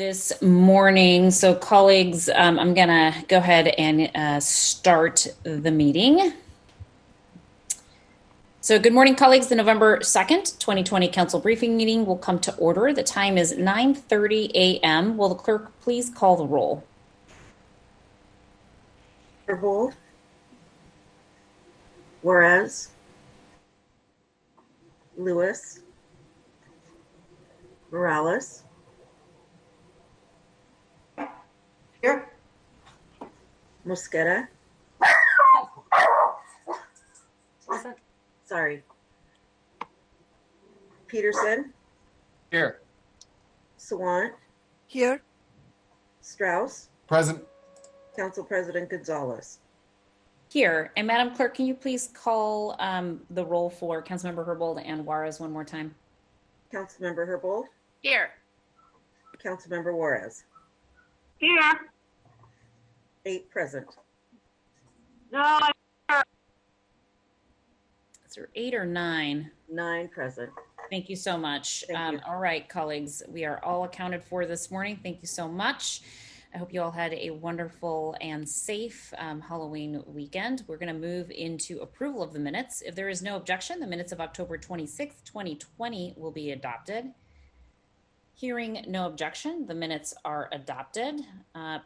this morning. So colleagues, I'm going to go ahead and start the meeting. So good morning, colleagues. The November 2nd, 2020 council briefing meeting will come to order. The time is 9:30 a.m. Will the clerk please call the roll? Herbold, Juarez, Lewis, Morales. Here. Mosqueda. Sorry. Peterson. Here. Sawant. Here. Strauss. Present. Council President Gonzalez. Here. And Madam Clerk, can you please call the roll for Councilmember Herbold and Juarez one more time? Councilmember Herbold. Here. Councilmember Juarez. Here. 8 present. No. Is there 8 or 9? 9 present. Thank you so much. Thank you. All right, colleagues, we are all accounted for this morning. Thank you so much. I hope you all had a wonderful and safe Halloween weekend. We're going to move into approval of the minutes. If there is no objection, the minutes of October 26th, 2020 will be adopted. Hearing no objection, the minutes are adopted.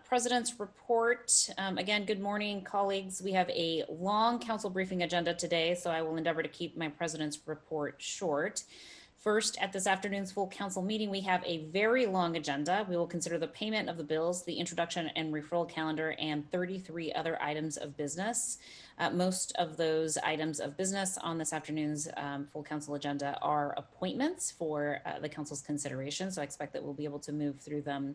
President's report. Again, good morning, colleagues. We have a long council briefing agenda today, so I will endeavor to keep my president's report short. First, at this afternoon's full council meeting, we have a very long agenda. We will consider the payment of the bills, the introduction and referral calendar, and 33 other items of business. Most of those items of business on this afternoon's full council agenda are appointments for the council's consideration, so I expect that we'll be able to move through them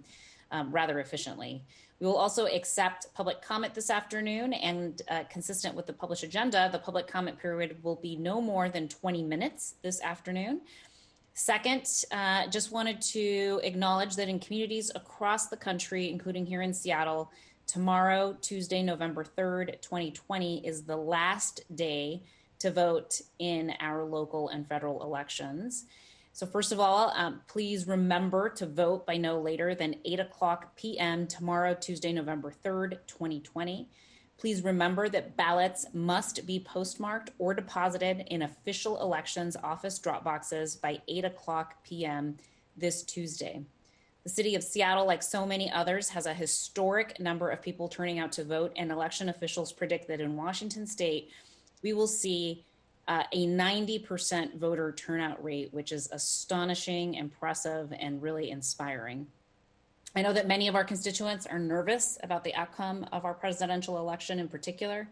rather efficiently. We will also accept public comment this afternoon, and consistent with the published agenda, the public comment period will be no more than 20 minutes this afternoon. Second, just wanted to acknowledge that in communities across the country, including here in Seattle, tomorrow, Tuesday, November 3rd, 2020, is the last day to vote in our local and federal elections. So first of all, please remember to vote by no later than 8:00 p.m. tomorrow, Tuesday, November 3rd, 2020. Please remember that ballots must be postmarked or deposited in official elections office drop boxes by 8:00 p.m. this Tuesday. The city of Seattle, like so many others, has a historic number of people turning out to vote, and election officials predict that in Washington state, we will see a 90% voter turnout rate, which is astonishing, impressive, and really inspiring. I know that many of our constituents are nervous about the outcome of our presidential election in particular.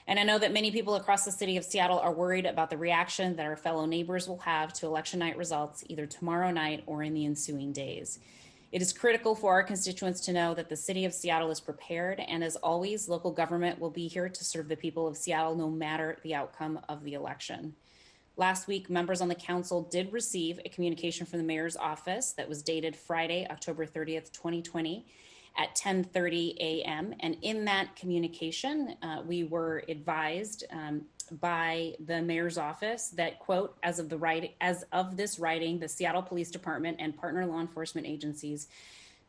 And I know that many people across the city of Seattle are worried about the reaction that our fellow neighbors will have to election night results either tomorrow night or in the ensuing days. It is critical for our constituents to know that the city of Seattle is prepared, and as always, local government will be here to serve the people of Seattle no matter the outcome of the election. Last week, members on the council did receive a communication from the mayor's office that was dated Friday, October 30th, 2020 at 10:30 a.m. And in that communication, we were advised by the mayor's office that, quote, as of this writing, the Seattle Police Department and partner law enforcement agencies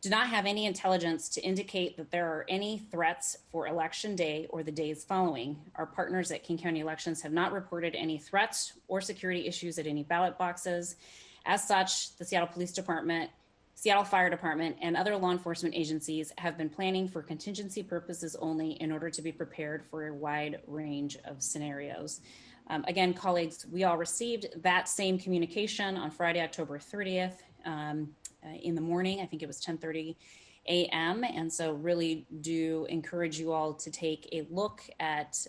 do not have any intelligence to indicate that there are any threats for election day or the days following. Our partners at King County Elections have not reported any threats or security issues at any ballot boxes. As such, the Seattle Police Department, Seattle Fire Department, and other law enforcement agencies have been planning for contingency purposes only in order to be prepared for a wide range of scenarios. Again, colleagues, we all received that same communication on Friday, October 30th. In the morning. I think it was 10:30 a.m. And so really do encourage you all to take a look at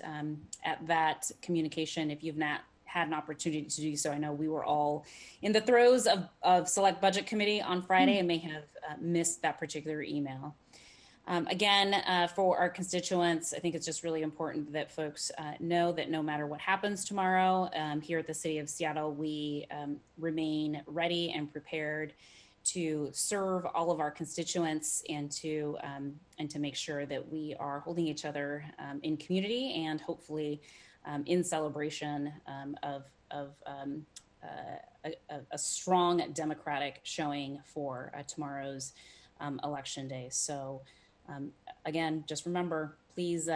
that communication if you've not had an opportunity to do so. I know we were all in the throes of Select Budget Committee on Friday and may have missed that particular email. Again, for our constituents, I think it's just really important that folks know that no matter what happens tomorrow, here at the City of Seattle, we remain ready and prepared to serve all of our constituents and to make sure that we are holding each other in community and hopefully in celebration of a strong democratic showing for tomorrow's Election Day. So again, just remember, please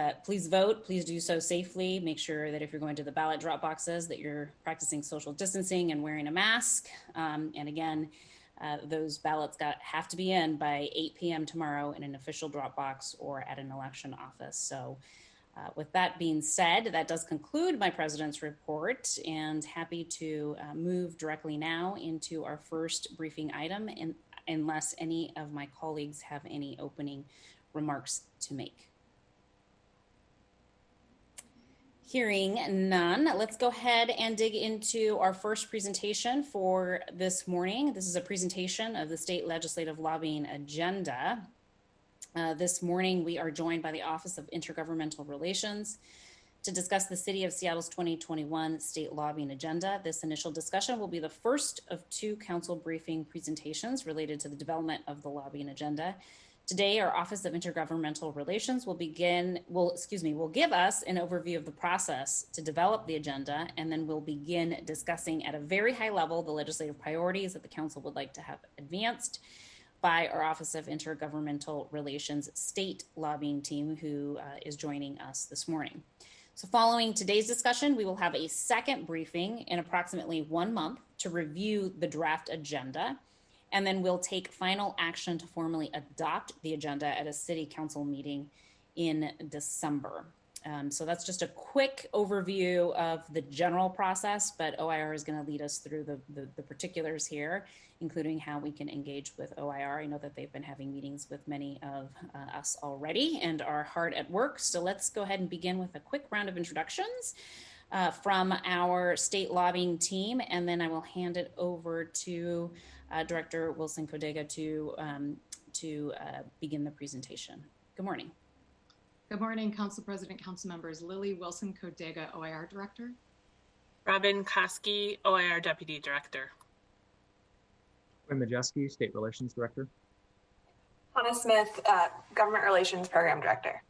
vote. Please do so safely. Make sure that if you're going to the ballot drop boxes that you're practicing social distancing and wearing a mask. And again, those ballots have to be in by 8 p.m. tomorrow in an official drop box or at an election office. So with that being said, that does conclude my president's report, and happy to move directly now into our first briefing item, unless any of my colleagues have any opening remarks to make. Hearing none, let's go ahead and dig into our first presentation for this morning. This is a presentation of the state legislative lobbying agenda. This morning, we are joined by the Office of Intergovernmental Relations to discuss the City of Seattle's 2021 state lobbying agenda. This initial discussion will be the first of two council briefing presentations related to the development of the lobbying agenda. Today, our Office of Intergovernmental Relations will give us an overview of the process to develop the agenda, and then we'll begin discussing at a very high level the legislative priorities that the council would like to have advanced by our Office of Intergovernmental Relations state lobbying team, who is joining us this morning. So following today's discussion, we will have a second briefing in approximately 1 month to review the draft agenda, and then we'll take final action to formally adopt the agenda at a city council meeting in December. So that's just a quick overview of the general process, but OIR is going to lead us through the particulars here, including how we can engage with OIR. I know that they've been having meetings with many of us already and are hard at work. So let's go ahead and begin with a quick round of introductions from our state lobbying team, and then I will hand it over to Director Wilson Codega to begin the presentation. Good morning. Good morning, Council President, Council members. Lily Wilson Codega, OIR Director. Robin Koski, OIR Deputy Director. Quinn Majeski, State Relations Director. Hannah Smith, Government Relations Program Director.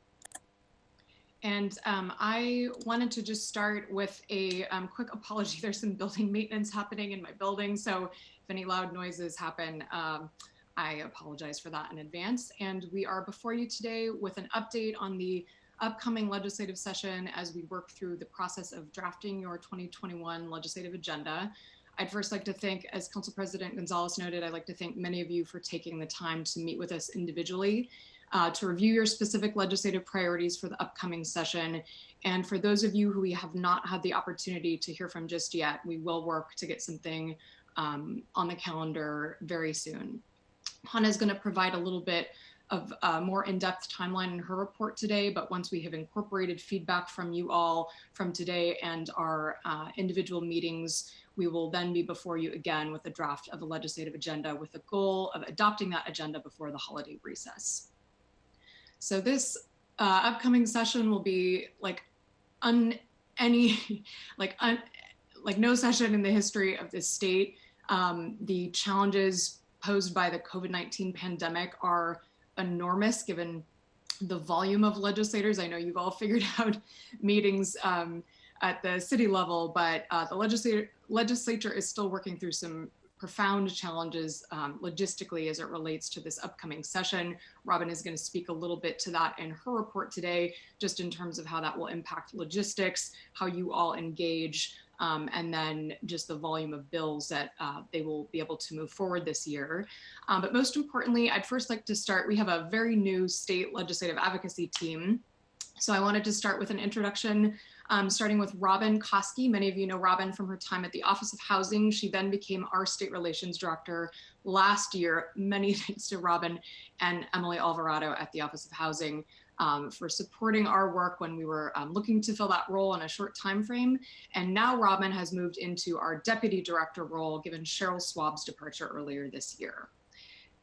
And I wanted to just start with a quick apology. There's some building maintenance happening in my building, so if any loud noises happen, I apologize for that in advance. And we are before you today with an update on the upcoming legislative session as we work through the process of drafting your 2021 legislative agenda. I'd first like to thank, as Council President Gonzalez noted, I'd like to thank many of you for taking the time to meet with us individually to review your specific legislative priorities for the upcoming session. And for those of you who we have not had the opportunity to hear from just yet, we will work to get something on the calendar very soon. Hannah is going to provide a little bit of a more in-depth timeline in her report today, but once we have incorporated feedback from you all from today and our individual meetings, we will then be before you again with a draft of a legislative agenda with the goal of adopting that agenda before the holiday recess. So this upcoming session will be like no session in the history of this state. The challenges posed by the COVID-19 pandemic are enormous given the volume of legislators. I know you've all figured out meetings at the city level, but the legislature is still working through some profound challenges logistically as it relates to this upcoming session. Robin is going to speak a little bit to that in her report today, just in terms of how that will impact logistics, how you all engage, and then just the volume of bills that they will be able to move forward this year. But most importantly, I'd first like to start, we have a very new state legislative advocacy team. So I wanted to start with an introduction, starting with Robin Koski. Many of you know Robin from her time at the Office of Housing. She then became our State Relations Director last year. Many thanks to Robin and Emily Alvarado at the Office of Housing for supporting our work when we were looking to fill that role in a short time frame. And now Robin has moved into our Deputy Director role, given Cheryl Swab's departure earlier this year.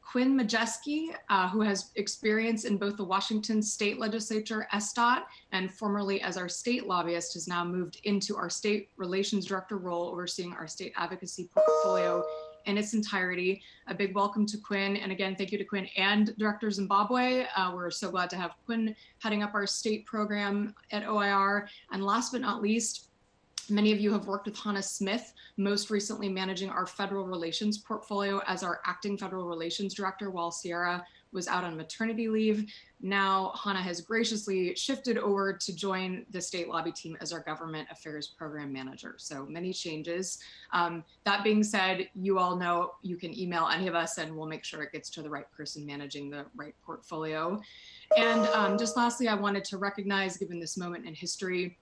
Quinn Majeski, who has experience in both the Washington State Legislature, SDOT, and formerly as our state lobbyist, has now moved into our State Relations Director role, overseeing our state advocacy portfolio in its entirety. A big welcome to Quinn. And again, thank you to Quinn and Director Zimbabwe. We're so glad to have Quinn heading up our state program at OIR. And last but not least, many of you have worked with Hannah Smith, most recently managing our federal relations portfolio as our acting federal relations director, while Sierra was out on maternity leave. Now, Hannah has graciously shifted over to join the state lobby team as our government affairs program manager. So many changes. That being said, you all know you can email any of us and we'll make sure it gets to the right person managing the right portfolio. And just lastly, I wanted to recognize, given this moment in history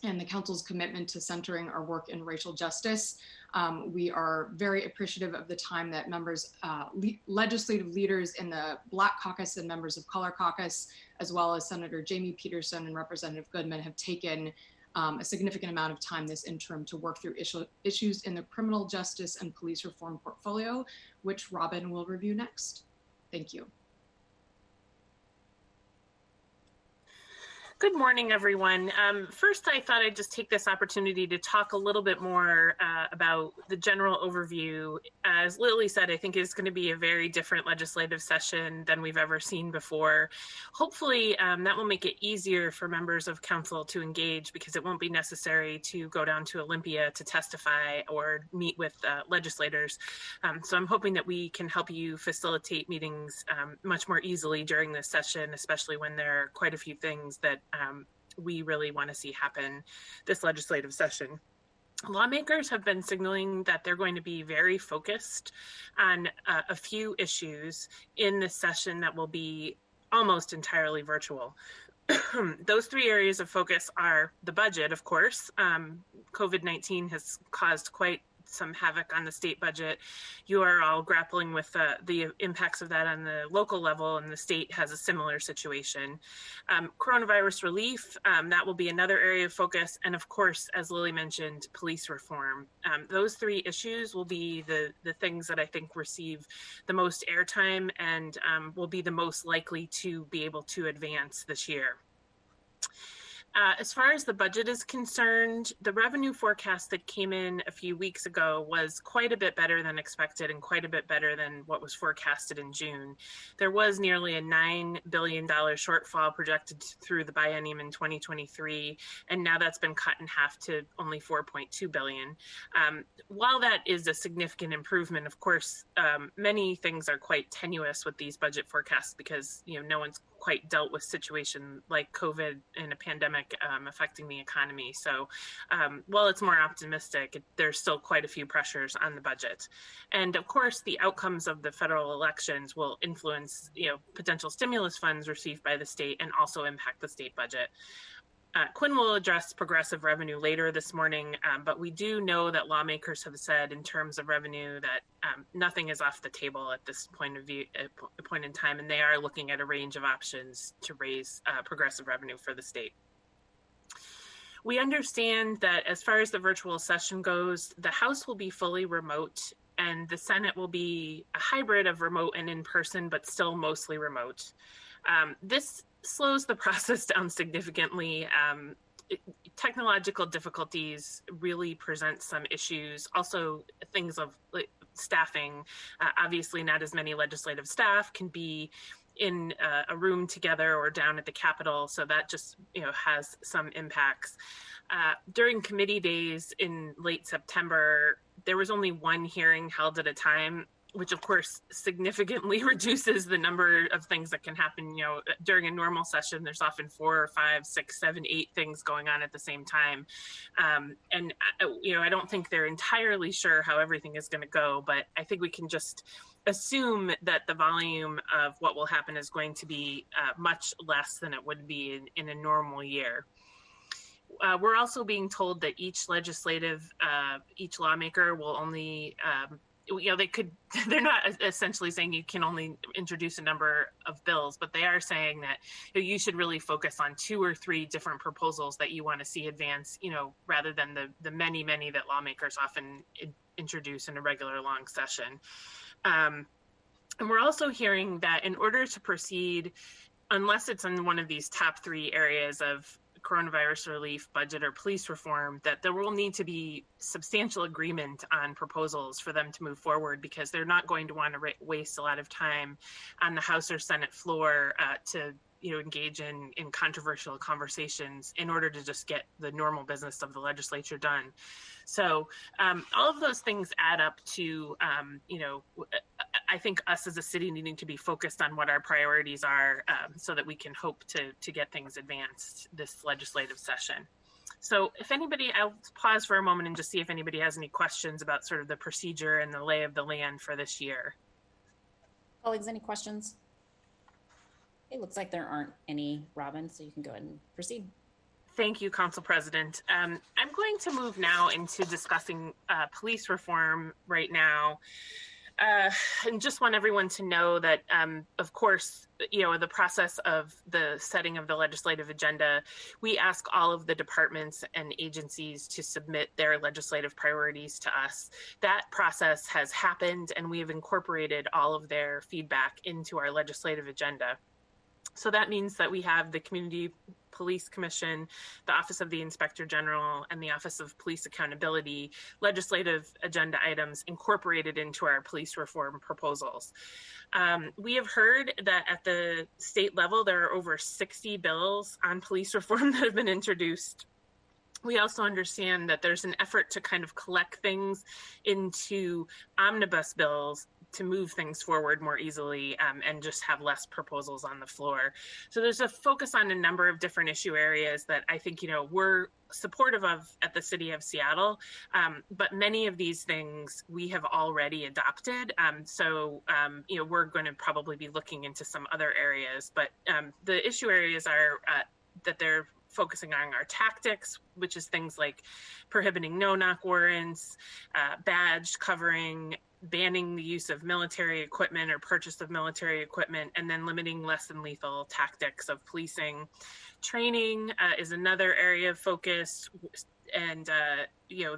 and the council's commitment to centering our work in racial justice, we are very appreciative of the time that members, legislative leaders in the Black Caucus and members of Color Caucus, as well as Senator Jamie Peterson and Representative Goodman, have taken a significant amount of time this interim to work through issues in the criminal justice and police reform portfolio, which Robin will review next. Thank you. Good morning, everyone. First, I thought I'd just take this opportunity to talk a little bit more about the general overview. As Lily said, I think it's going to be a very different legislative session than we've ever seen before. Hopefully, that will make it easier for members of council to engage because it won't be necessary to go down to Olympia to testify or meet with legislators. So I'm hoping that we can help you facilitate meetings much more easily during this session, especially when there are quite a few things that we really want to see happen this legislative session. Lawmakers have been signaling that they're going to be very focused on a few issues in this session that will be almost entirely virtual. Those three areas of focus are the budget, of course. COVID-19 has caused quite some havoc on the state budget. You are all grappling with the impacts of that on the local level, and the state has a similar situation. Coronavirus relief, that will be another area of focus. And of course, as Lily mentioned, police reform. Those three issues will be the things that I think receive the most airtime and will be the most likely to be able to advance this year. As far as the budget is concerned, the revenue forecast that came in a few weeks ago was quite a bit better than expected and quite a bit better than what was forecasted in June. There was nearly a $9 billion shortfall projected through the biennium in 2023, and now that's been cut in half to only $4.2 billion. While that is a significant improvement, of course, many things are quite tenuous with these budget forecasts because no one's quite dealt with situation like COVID and a pandemic affecting the economy. So while it's more optimistic, there's still quite a few pressures on the budget. And of course, the outcomes of the federal elections will influence potential stimulus funds received by the state and also impact the state budget. Quinn will address progressive revenue later this morning, but we do know that lawmakers have said in terms of revenue that nothing is off the table at this point in time, and they are looking at a range of options to raise progressive revenue for the state. We understand that as far as the virtual session goes, the House will be fully remote and the Senate will be a hybrid of remote and in-person, but still mostly remote. This slows the process down significantly. Technological difficulties really present some issues. Also, things of staffing. Obviously, not as many legislative staff can be in a room together or down at the Capitol, so that just has some impacts. During committee days in late September, there was only one hearing held at a time, which of course significantly reduces the number of things that can happen. During a normal session, there's often 4 or 5, 6, 7, 8 things going on at the same time. And I don't think they're entirely sure how everything is going to go, but I think we can just assume that the volume of what will happen is going to be much less than it would be in a normal year. We're also being told that each lawmaker will only they're not essentially saying you can only introduce a number of bills, but they are saying that you should really focus on 2 or 3 different proposals that you want to see advance, rather than the many that lawmakers often introduce in a regular long session. And we're also hearing that in order to proceed, unless it's in one of these top 3 areas of coronavirus relief, budget, or police reform, that there will need to be substantial agreement on proposals for them to move forward, because they're not going to want to waste a lot of time on the House or Senate floor to engage in controversial conversations in order to just get the normal business of the legislature done. So all of those things add up to I think us as a city needing to be focused on what our priorities are so that we can hope to get things advanced this legislative session. So if anybody, I'll pause for a moment and just see if anybody has any questions about sort of the procedure and the lay of the land for this year. Colleagues, any questions? It looks like there aren't any, Robin, so you can go ahead and proceed. Thank you, Council President. I'm going to move now into discussing police reform right now. And just want everyone to know that, of course, the process of the setting of the legislative agenda, we ask all of the departments and agencies to submit their legislative priorities to us. That process has happened, and we have incorporated all of their feedback into our legislative agenda. So that means that we have the Community Police Commission, the Office of the Inspector General, and the Office of Police Accountability legislative agenda items incorporated into our police reform proposals. We have heard that at the state level, there are over 60 bills on police reform that have been introduced. We also understand that there's an effort to kind of collect things into omnibus bills to move things forward more easily and just have less proposals on the floor. So there's a focus on a number of different issue areas that I think, we're supportive of at the City of Seattle, but many of these things we have already adopted. So we're going to probably be looking into some other areas, but the issue areas are that they're focusing on our tactics, which is things like prohibiting no-knock warrants, badge covering, banning the use of military equipment or purchase of military equipment, and then limiting less than lethal tactics of policing. Training is another area of focus, and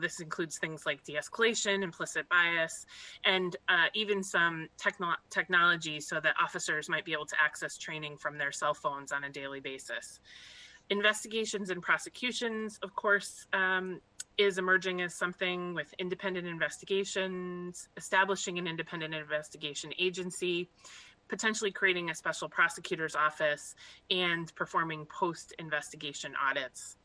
this includes things like de-escalation, implicit bias, and even some technology so that officers might be able to access training from their cell phones on a daily basis. Investigations and prosecutions, of course, is emerging as something with independent investigations, establishing an independent investigation agency, potentially creating a special prosecutor's office, and performing post-investigation audits.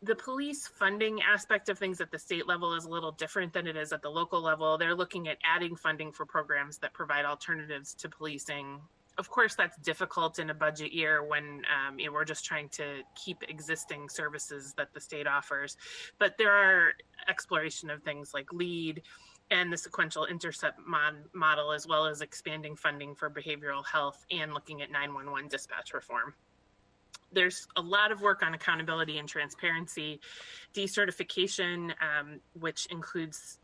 The police funding aspect of things at the state level is a little different than it is at the local level. They're looking at adding funding for programs that provide alternatives to policing. Of course, that's difficult in a budget year when we're just trying to keep existing services that the state offers. But there are exploration of things like LEAD and the sequential intercept model, as well as expanding funding for behavioral health and looking at 911 dispatch reform. There's a lot of work on accountability and transparency, decertification, which includes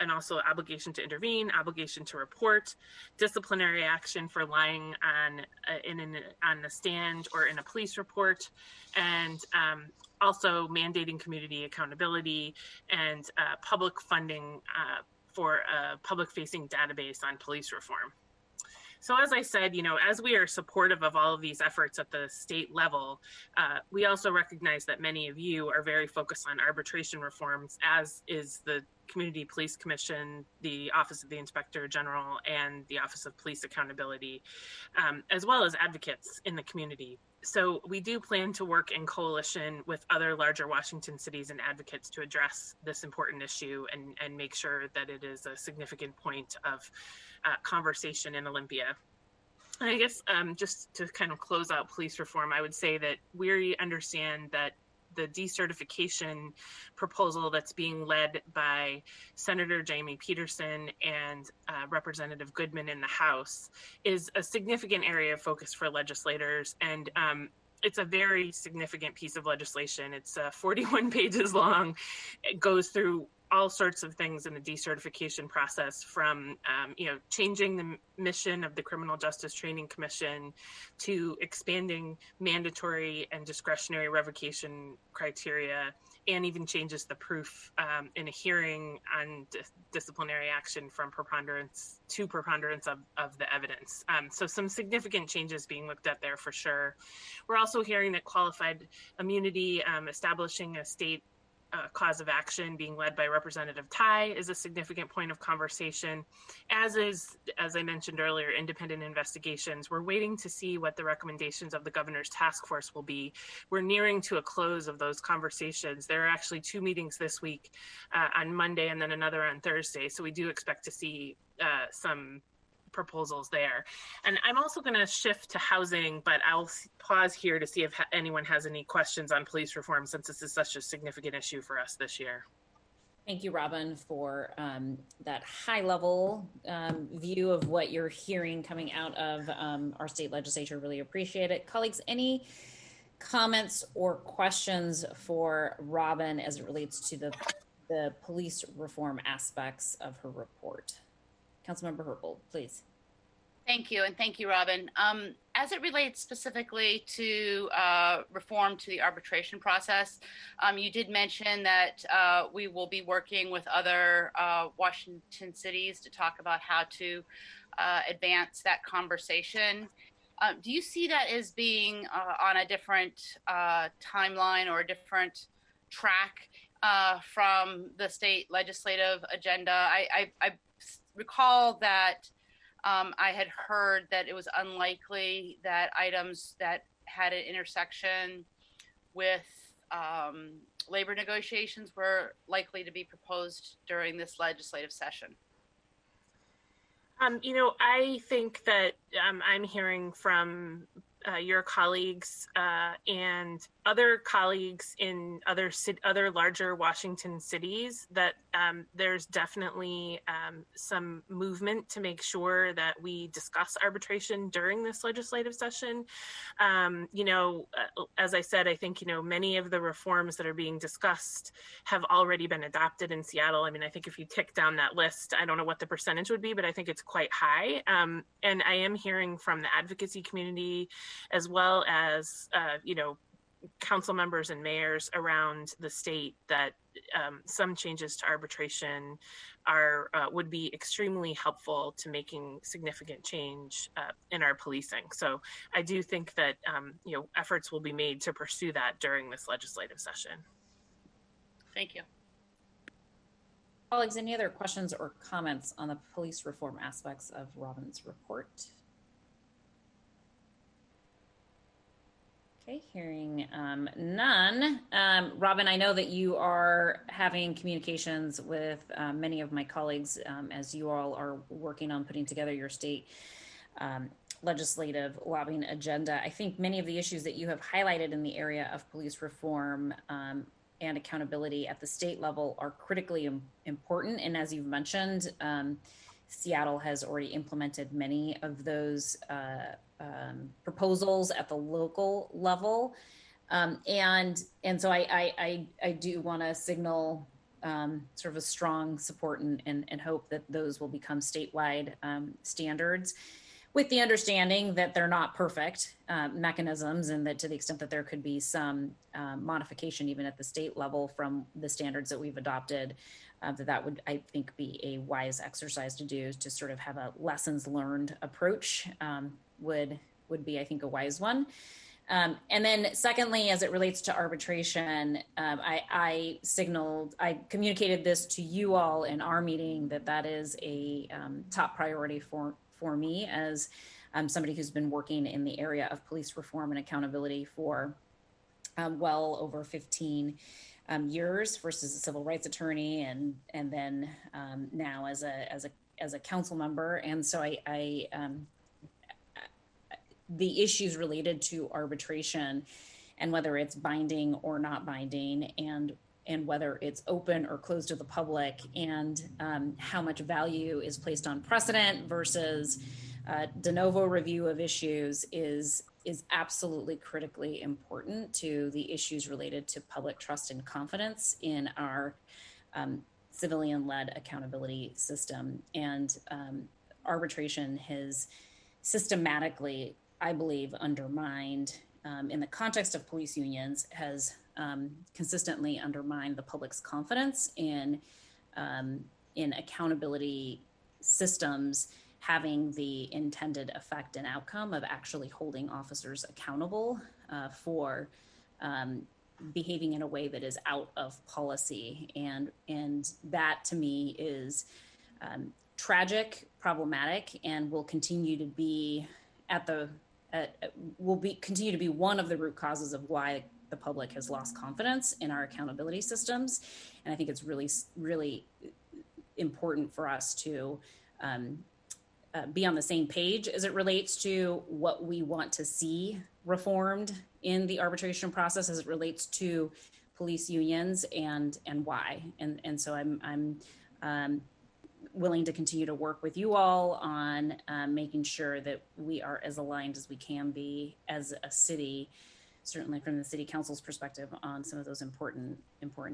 and also obligation to intervene, obligation to report, disciplinary action for lying on the stand or in a police report, and also mandating community accountability and public funding for a public-facing database on police reform. So as I said, as we are supportive of all of these efforts at the state level, we also recognize that many of you are very focused on arbitration reforms, as is the Community Police Commission, the Office of the Inspector General, and the Office of Police Accountability, as well as advocates in the community. So we do plan to work in coalition with other larger Washington cities and advocates to address this important issue and make sure that it is a significant point of conversation in Olympia. And I guess just to kind of close out police reform, I would say that we understand that the decertification proposal that's being led by Senator Jamie Peterson and Representative Goodman in the House is a significant area of focus for legislators. And it's a very significant piece of legislation. It's 41 pages long. It goes through all sorts of things in the decertification process, from changing the mission of the Criminal Justice Training Commission to expanding mandatory and discretionary revocation criteria, and even changes the proof in a hearing on disciplinary action from preponderance of the evidence. So some significant changes being looked at there for sure. We're also hearing that qualified immunity, establishing a state cause of action being led by Representative Tai is a significant point of conversation, as I mentioned earlier, independent investigations. We're waiting to see what the recommendations of the governor's task force will be. We're nearing to a close of those conversations. There are actually 2 meetings this week, on Monday and then another on Thursday. So we do expect to see some proposals there. And I'm also going to shift to housing, but I'll pause here to see if anyone has any questions on police reform, since this is such a significant issue for us this year. Thank you, Robin, for that high-level view of what you're hearing coming out of our state legislature. Really appreciate it. Colleagues, any comments or questions for Robin as it relates to the police reform aspects of her report? Councilmember Herbold, please. Thank you, and thank you, Robin. As it relates specifically to reform to the arbitration process, you did mention that we will be working with other Washington cities to talk about how to advance that conversation. Do you see that as being on a different timeline or a different track from the state legislative agenda? I recall that I had heard that it was unlikely that items that had an intersection with labor negotiations were likely to be proposed during this legislative session. I think that I'm hearing from your colleagues and other colleagues in other larger Washington cities that there's definitely some movement to make sure that we discuss arbitration during this legislative session. As I said, I think, many of the reforms that are being discussed have already been adopted in Seattle. I mean, I think if you tick down that list, I don't know what the percentage would be, but I think it's quite high. And I am hearing from the advocacy community, as well as, council members and mayors around the state, that some changes to arbitration would be extremely helpful to making significant change in our policing. So I do think that efforts will be made to pursue that during this legislative session. Thank you. Colleagues, any other questions or comments on the police reform aspects of Robin's report? Okay, hearing none. Robin, I know that you are having communications with many of my colleagues as you all are working on putting together your state legislative lobbying agenda. I think many of the issues that you have highlighted in the area of police reform and accountability at the state level are critically important. And as you've mentioned, Seattle has already implemented many of those proposals at the local level. And so I do want to signal sort of a strong support and hope that those will become statewide standards, with the understanding that they're not perfect mechanisms, and that to the extent that there could be some modification even at the state level from the standards that we've adopted, that would, I think, be a wise exercise to do, to sort of have a lessons learned approach would be, I think, a wise one. And then secondly, as it relates to arbitration, I communicated this to you all in our meeting, that is a top priority for me as somebody who's been working in the area of police reform and accountability for well over 15 years, first as a civil rights attorney and then now as a council member. And so the issues related to arbitration and whether it's binding or not binding, and whether it's open or closed to the public, and how much value is placed on precedent versus de novo review of issues is absolutely critically important to the issues related to public trust and confidence in our civilian-led accountability system. And arbitration has systematically, I believe, undermined, in the context of police unions, has consistently undermined the public's confidence in accountability systems having the intended effect and outcome of actually holding officers accountable for behaving in a way that is out of policy, and that to me is tragic, problematic, and will continue to be continue to be one of the root causes of why the public has lost confidence in our accountability systems. And I think it's really, really important for us to be on the same page as it relates to what we want to see reformed in the arbitration process, as it relates to police unions, and why. And so I'm willing to continue to work with you all on making sure that we are as aligned as we can be as a city, certainly from the city council's perspective, on some of those important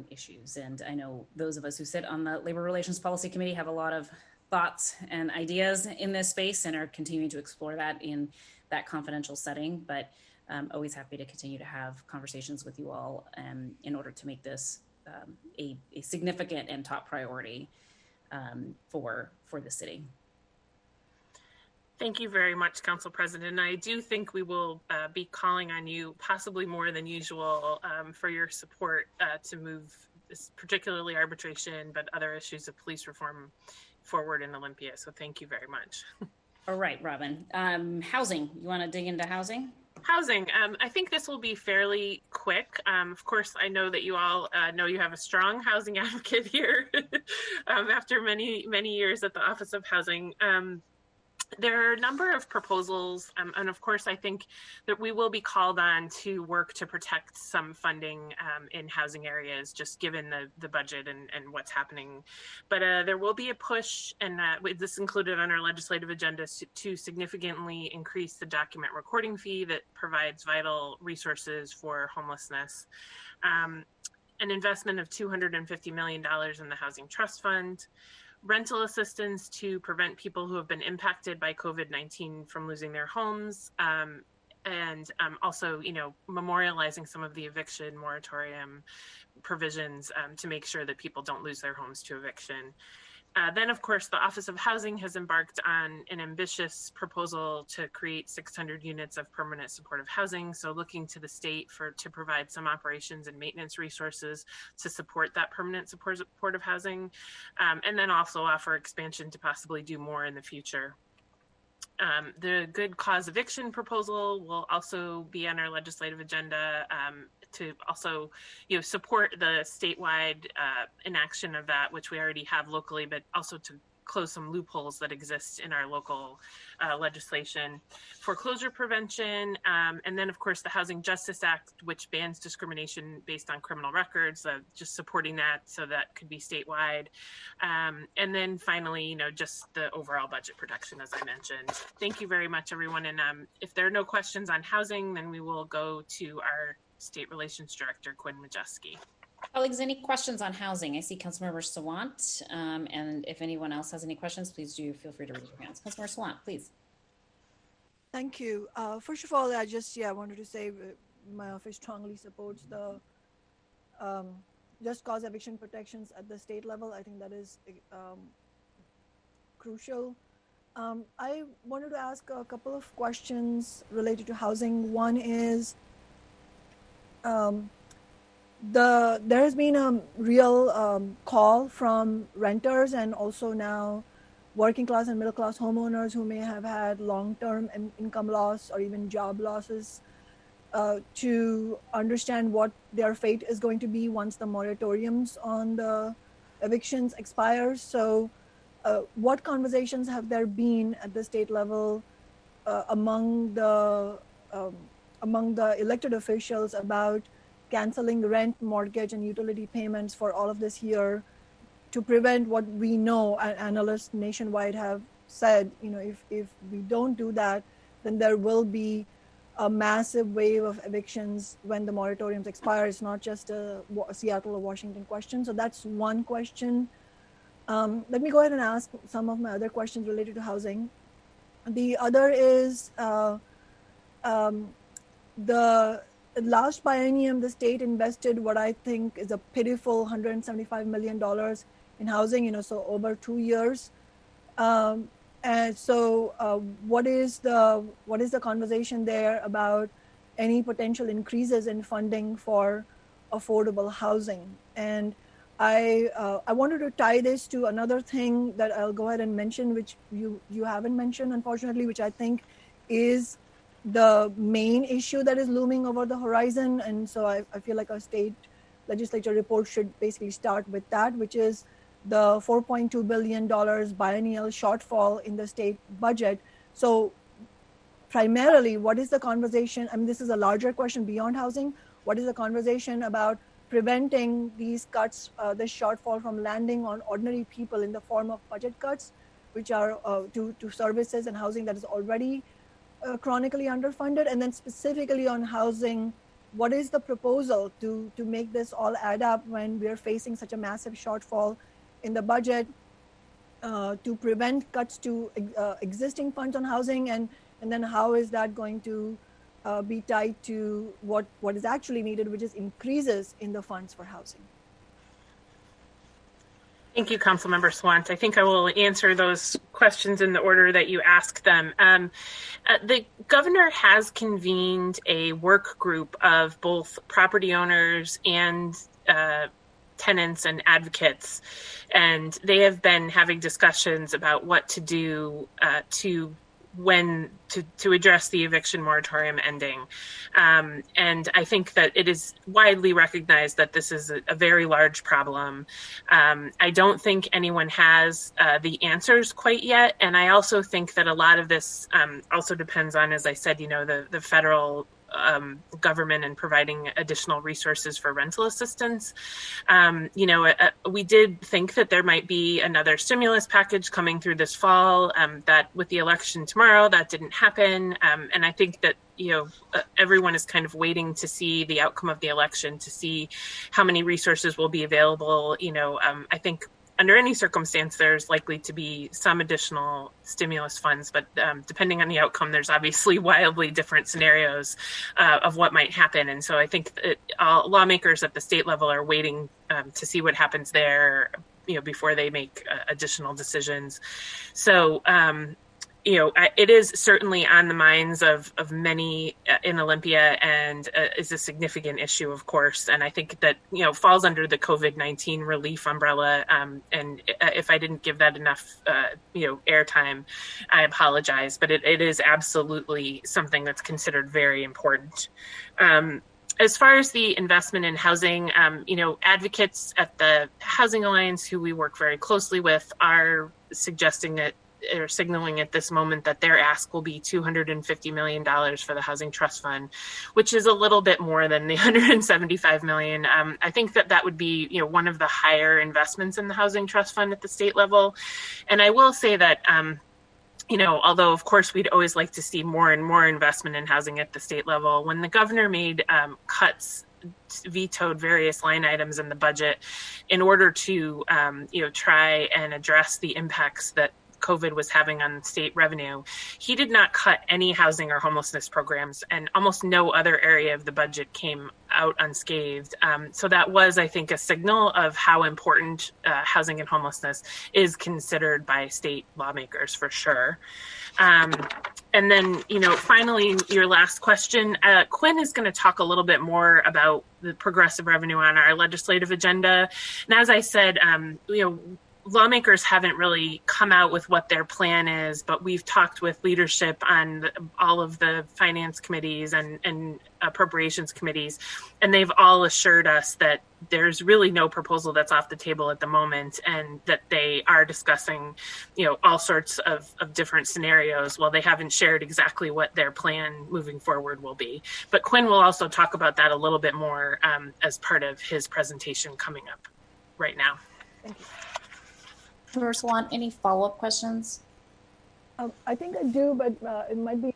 issues. And I know those of us who sit on the Labor Relations Policy Committee have a lot of thoughts and ideas in this space and are continuing to explore that in that confidential setting, but always happy to continue to have conversations with you all in order to make this a significant and top priority for the city. Thank you very much, Council President. I do think we will be calling on you, possibly more than usual, for your support to move this, particularly arbitration, but other issues of police reform forward in Olympia. So thank you very much. All right, Robin. Housing, you want to dig into housing? Housing. I think this will be fairly quick. Of course, I know that you all know you have a strong housing advocate here after many, many years at the Office of Housing. There are a number of proposals, and of course, I think that we will be called on to work to protect some funding in housing areas, just given the budget and what's happening. But there will be a push, and this included on our legislative agenda, to significantly increase the document recording fee that provides vital resources for homelessness. An investment of $250 million in the Housing Trust Fund. Rental assistance to prevent people who have been impacted by COVID-19 from losing their homes, and also, memorializing some of the eviction moratorium provisions to make sure that people don't lose their homes to eviction. Then, of course, the Office of Housing has embarked on an ambitious proposal to create 600 units of permanent supportive housing. So looking to the state to provide some operations and maintenance resources to support that permanent supportive housing, and then also offer expansion to possibly do more in the future. The good cause eviction proposal will also be on our legislative agenda to also, support the statewide inaction of that, which we already have locally, but also to close some loopholes that exist in our local legislation. Foreclosure prevention, and then of course the Housing Justice Act, which bans discrimination based on criminal records, just supporting that so that could be statewide. And then finally, just the overall budget protection, as I mentioned. Thank you very much, everyone. And if there are no questions on housing, then we will go to our State Relations Director, Quinn Majewski. Colleagues, any questions on housing? I see Councilmember Sawant, and if anyone else has any questions, please do feel free to raise your hands. Councilmember Sawant, please. Thank you. First of all, I wanted to say my office strongly supports the just cause eviction protections at the state level. I think that is crucial. I wanted to ask a couple of questions related to housing. One is, there has been a real call from renters and also now working class and middle class homeowners who may have had long-term income loss or even job losses to understand what their fate is going to be once the moratoriums on the evictions expires. So what conversations have there been at the state level among the elected officials about canceling rent, mortgage, and utility payments for all of this year to prevent what we know, analysts nationwide have said, if we don't do that, then there will be a massive wave of evictions when the moratoriums expire. It's not just a Seattle or Washington question. So that's one question. Let me go ahead and ask some of my other questions related to housing. The other is the last biennium, the state invested what I think is a pitiful $175 million in housing, so over 2 years. And so what is the conversation there about any potential increases in funding for affordable housing. And I wanted to tie this to another thing that I'll go ahead and mention, which you haven't mentioned, unfortunately, which I think is the main issue that is looming over the horizon. And so I feel like a state legislature report should basically start with that, which is the $4.2 billion biennial shortfall in the state budget. So primarily, what is the conversation? I mean, this is a larger question beyond housing. What is the conversation about preventing these cuts, this shortfall from landing on ordinary people in the form of budget cuts, which are to services and housing that is already chronically underfunded? And then specifically on housing, what is the proposal to make this all add up when we're facing such a massive shortfall in the budget, to prevent cuts to existing funds on housing, and then how is that going to be tied to what is actually needed, which is increases in the funds for housing? Thank you, Councilmember Swant. I think I will answer those questions in the order that you asked them. The governor has convened a work group of both property owners and tenants and advocates, and they have been having discussions about what to do to address the eviction moratorium ending. And I think that it is widely recognized that this is a very large problem. I don't think anyone has the answers quite yet. And I also think that a lot of this also depends on, as I said, the federal government and providing additional resources for rental assistance. We did think that there might be another stimulus package coming through this fall, that with the election tomorrow, that didn't happen. And I think that, everyone is kind of waiting to see the outcome of the election, to see how many resources will be available. I think under any circumstance, there's likely to be some additional stimulus funds, but depending on the outcome, there's obviously wildly different scenarios of what might happen. And so I think that lawmakers at the state level are waiting to see what happens there, before they make additional decisions. So, it is certainly on the minds of many in Olympia, and is a significant issue, of course. And I think that, falls under the COVID-19 relief umbrella. And if I didn't give that enough, airtime, I apologize. But it is absolutely something that's considered very important. As far as the investment in housing, advocates at the Housing Alliance, who we work very closely with, are suggesting that, or signaling at this moment, that their ask will be $250 million for the Housing Trust Fund, which is a little bit more than the $175 million. I think that would be, one of the higher investments in the Housing Trust Fund at the state level. And I will say that, although of course we'd always like to see more and more investment in housing at the state level, when the governor made cuts, vetoed various line items in the budget in order to, try and address the impacts that COVID was having on state revenue, he did not cut any housing or homelessness programs, and almost no other area of the budget came out unscathed. So that was, I think, a signal of how important housing and homelessness is considered by state lawmakers, for sure. And then, finally, your last question, Quinn is going to talk a little bit more about the progressive revenue on our legislative agenda. And as I said, lawmakers haven't really come out with what their plan is, but we've talked with leadership on all of the finance committees and appropriations committees, and they've all assured us that there's really no proposal that's off the table at the moment, and that they are discussing, all sorts of different scenarios. Well, they haven't shared exactly what their plan moving forward will be. But Quinn will also talk about that a little bit more as part of his presentation coming up right now. Thank you. Member Swan, any follow-up questions? I think I do, but it might be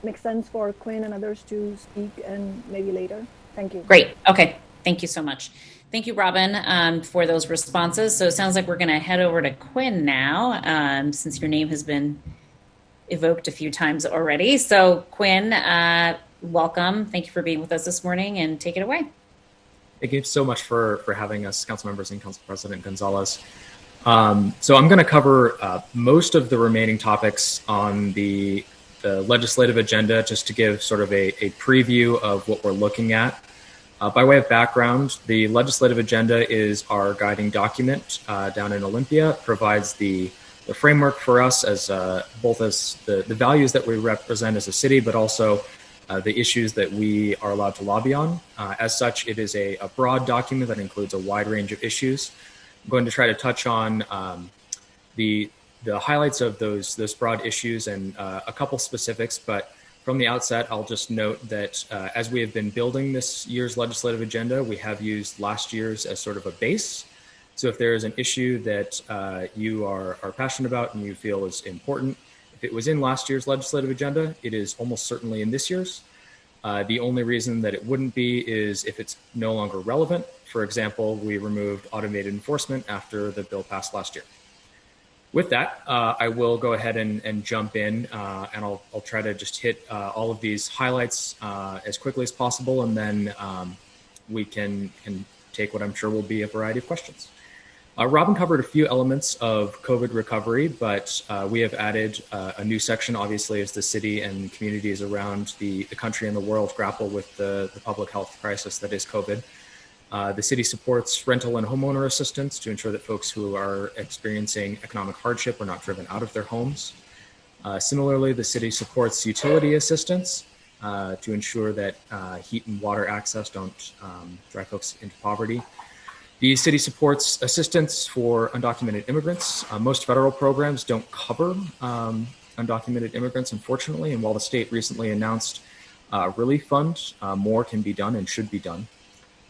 make sense for Quinn and others to speak, and maybe later. Thank you. Great. Okay. Thank you so much. Thank you, Robin, for those responses. So it sounds like we're going to head over to Quinn now, since your name has been evoked a few times already. So Quinn, welcome. Thank you for being with us this morning, and take it away. Thank you so much for having us, Council members and Council President Gonzalez. So I'm going to cover most of the remaining topics on the legislative agenda, just to give sort of a preview of what we're looking at. By way of background, the legislative agenda is our guiding document down in Olympia. It provides the framework for us as both as the values that we represent as a city, but also the issues that we are allowed to lobby on. As such, it is a broad document that includes a wide range of issues. I'm going to try to touch on the highlights of those broad issues and a couple specifics, but from the outset, I'll just note that as we have been building this year's legislative agenda, we have used last year's as sort of a base. So if there is an issue that you are passionate about and you feel is important, if it was in last year's legislative agenda, it is almost certainly in this year's. The only reason that it wouldn't be is if it's no longer relevant. For example, we removed automated enforcement after the bill passed last year. With that, I will go ahead and jump in, and I'll try to just hit all of these highlights as quickly as possible, and then we can take what I'm sure will be a variety of questions. Robin covered a few elements of COVID recovery, but we have added a new section, obviously, as the city and communities around the country and the world grapple with the public health crisis that is COVID. The city supports rental and homeowner assistance to ensure that folks who are experiencing economic hardship are not driven out of their homes. Similarly, the city supports utility assistance to ensure that heat and water access don't drive folks into poverty. The city supports assistance for undocumented immigrants. Most federal programs don't cover undocumented immigrants, unfortunately, and while the state recently announced a relief fund, more can be done and should be done.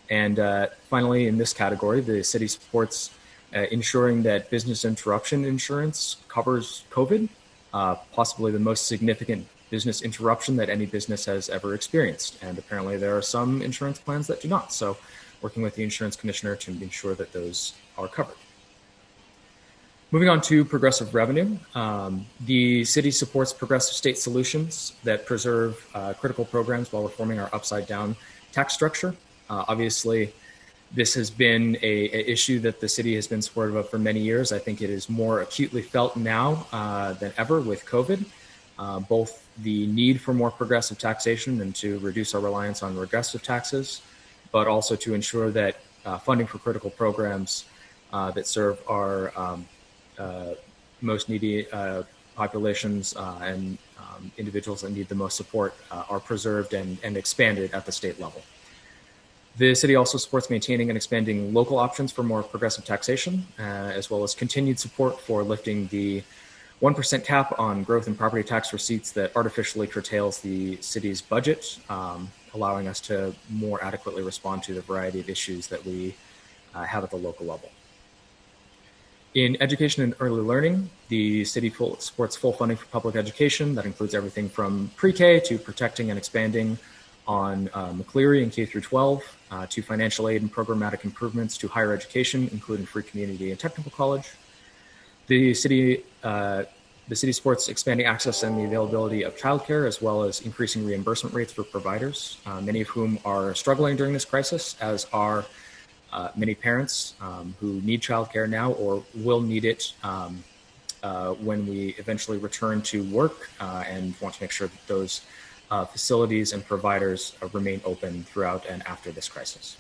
And finally, in this category, the city supports ensuring that business interruption insurance covers COVID, possibly the most significant business interruption that any business has ever experienced. And apparently there are some insurance plans that do not. So working with the insurance commissioner to ensure that those are covered. Moving on to progressive revenue, the city supports progressive state solutions that preserve critical programs while reforming our upside down tax structure. Obviously, this has been an issue that the city has been supportive of for many years. I think it is more acutely felt now than ever with COVID, both the need for more progressive taxation and to reduce our reliance on regressive taxes, but also to ensure that funding for critical programs that serve our most needy populations and individuals that need the most support are preserved and expanded at the state level. The city also supports maintaining and expanding local options for more progressive taxation, as well as continued support for lifting the 1% cap on growth in property tax receipts that artificially curtails the city's budget, allowing us to more adequately respond to the variety of issues that we have at the local level. In education and early learning, the city supports full funding for public education. That includes everything from pre-K to protecting and expanding on McCleary and K through 12, to financial aid and programmatic improvements to higher education, including free community and technical college. The city supports expanding access and the availability of childcare, as well as increasing reimbursement rates for providers, many of whom are struggling during this crisis, as are many parents who need childcare now or will need it when we eventually return to work, and want to make sure that those facilities and providers remain open throughout and after this crisis.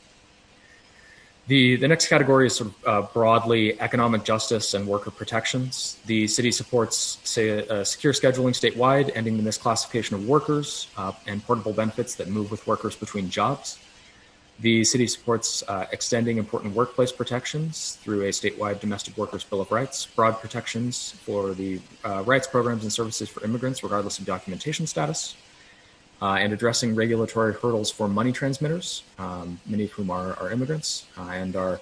The next category is sort of broadly economic justice and worker protections. The city supports secure scheduling statewide, ending the misclassification of workers and portable benefits that move with workers between jobs. The city supports extending important workplace protections through a statewide domestic workers' bill of rights, broad protections for the rights programs and services for immigrants regardless of documentation status, and addressing regulatory hurdles for money transmitters, many of whom are immigrants and are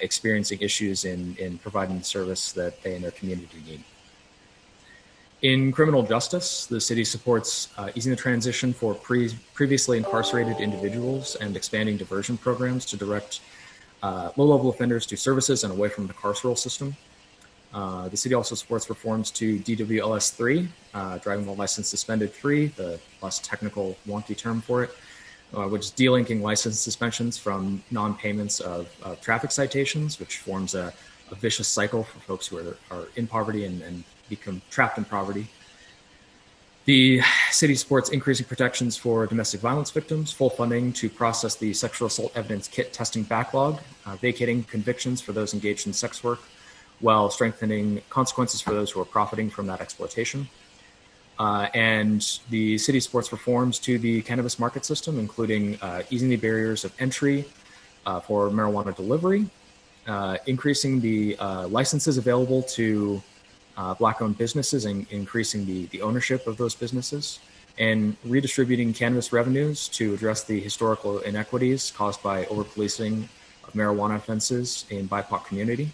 experiencing issues in providing the service that they and their community need. In criminal justice, the city supports easing the transition for previously incarcerated individuals and expanding diversion programs to direct low-level offenders to services and away from the carceral system. The city also supports reforms to DWLS 3, driving while license suspended 3, the less technical, wonky term for it, which is delinking license suspensions from non-payments of traffic citations, which forms a vicious cycle for folks who are in poverty and become trapped in poverty. The city supports increasing protections for domestic violence victims, full funding to process the sexual assault evidence kit testing backlog, vacating convictions for those engaged in sex work, while strengthening consequences for those who are profiting from that exploitation. And the city supports reforms to the cannabis market system, including easing the barriers of entry for marijuana delivery, increasing the licenses available to Black-owned businesses and increasing the ownership of those businesses, and redistributing cannabis revenues to address the historical inequities caused by over-policing of marijuana offenses in BIPOC community.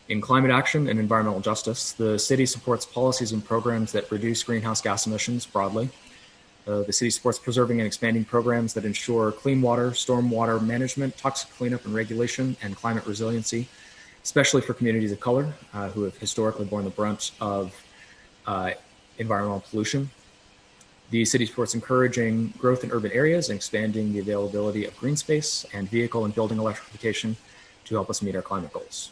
In climate action and environmental justice, the city supports policies and programs that reduce greenhouse gas emissions broadly. The city supports preserving and expanding programs that ensure clean water, stormwater management, toxic cleanup and regulation, and climate resiliency, especially for communities of color who have historically borne the brunt of environmental pollution. The city supports encouraging growth in urban areas and expanding the availability of green space and vehicle and building electrification to help us meet our climate goals.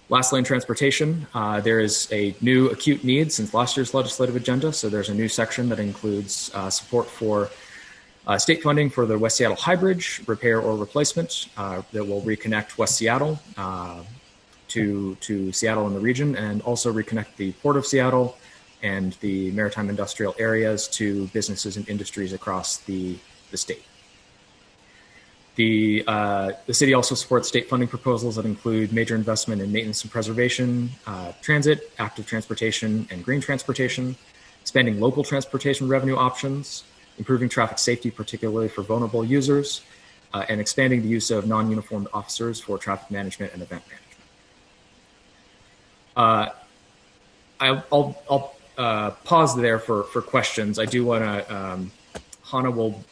Lastly, in transportation, there is a new acute need since last year's legislative agenda. So there's a new section that includes support for state funding for the West Seattle High Bridge repair or replacement that will reconnect West Seattle to Seattle and the region, and also reconnect the Port of Seattle and the maritime industrial areas to businesses and industries across the state. The city also supports state funding proposals that include major investment in maintenance and preservation, transit, active transportation, and green transportation, expanding local transportation revenue options, improving traffic safety, particularly for vulnerable users, and expanding the use of non-uniformed officers for traffic management and event management. I'll pause there for questions. I do want to, Hannah will,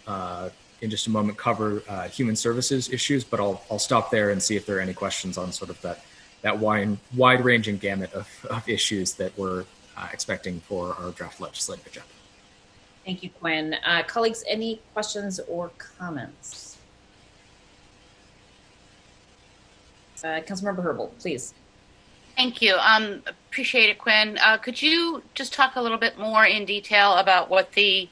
in just a moment, cover human services issues, but I'll stop there and see if there are any questions on sort of that wide-ranging gamut of issues that we're expecting for our draft legislative agenda. Thank you, Quinn. Colleagues, any questions or comments? Councilmember Herbold, please. Thank you. Appreciate it, Quinn. Could you just talk a little bit more in detail about what the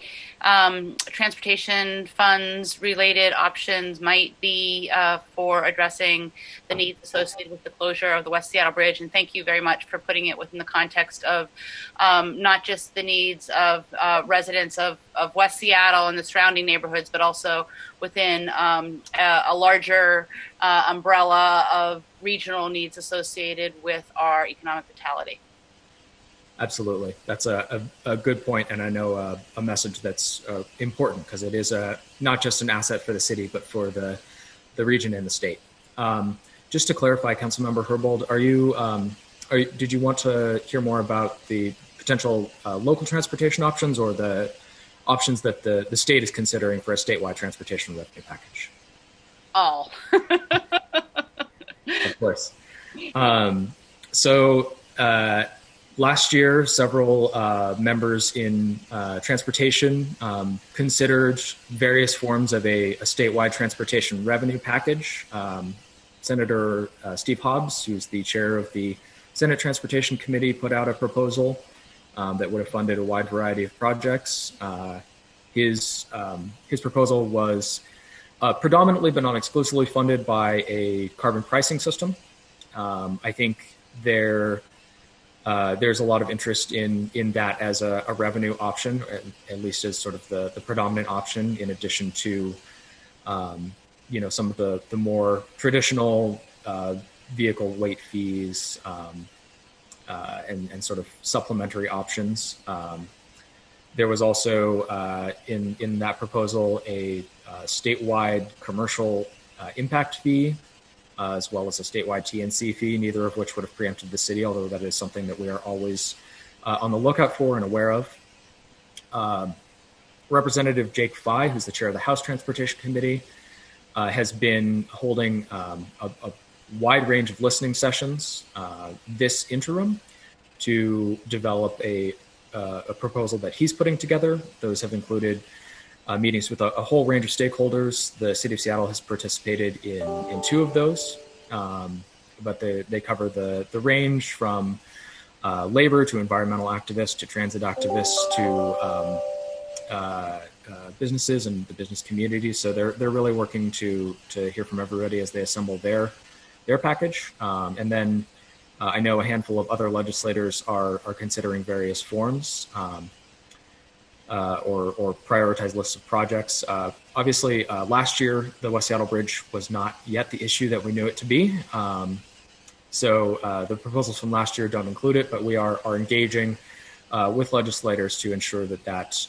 transportation funds related options might be for addressing the needs associated with the closure of the West Seattle Bridge? And thank you very much for putting it within the context of not just the needs of residents of West Seattle and the surrounding neighborhoods, but also within a larger umbrella of regional needs associated with our economic vitality. Absolutely. That's a good point, and I know a message that's important because it is not just an asset for the city, but for the region and the state. Just to clarify, Councilmember Herbold, did you want to hear more about the potential local transportation options or the options that the state is considering for a statewide transportation revenue package? All. Of course. Last year, several members in transportation considered various forms of a statewide transportation revenue package. Senator Steve Hobbs, who's the chair of the Senate Transportation Committee, put out a proposal that would have funded a wide variety of projects. His proposal was predominantly, but not exclusively, funded by a carbon pricing system. I think there's a lot of interest in that as a revenue option, at least as sort of the predominant option, in addition to some of the more traditional vehicle weight fees and sort of supplementary options. There was also in that proposal a statewide commercial impact fee, as well as a statewide TNC fee, neither of which would have preempted the city, although that is something that we are always on the lookout for and aware of. Representative Jake Fye, who's the chair of the House Transportation Committee, has been holding a wide range of listening sessions this interim to develop a proposal that he's putting together. Those have included meetings with a whole range of stakeholders. The City of Seattle has participated in two of those, but they cover the range from labor to environmental activists to transit activists to businesses and the business community. So they're really working to hear from everybody as they assemble their package. And then I know a handful of other legislators are considering various forms or prioritized lists of projects. Obviously, last year, the West Seattle Bridge was not yet the issue that we knew it to be. So the proposals from last year don't include it, but we are engaging with legislators to ensure that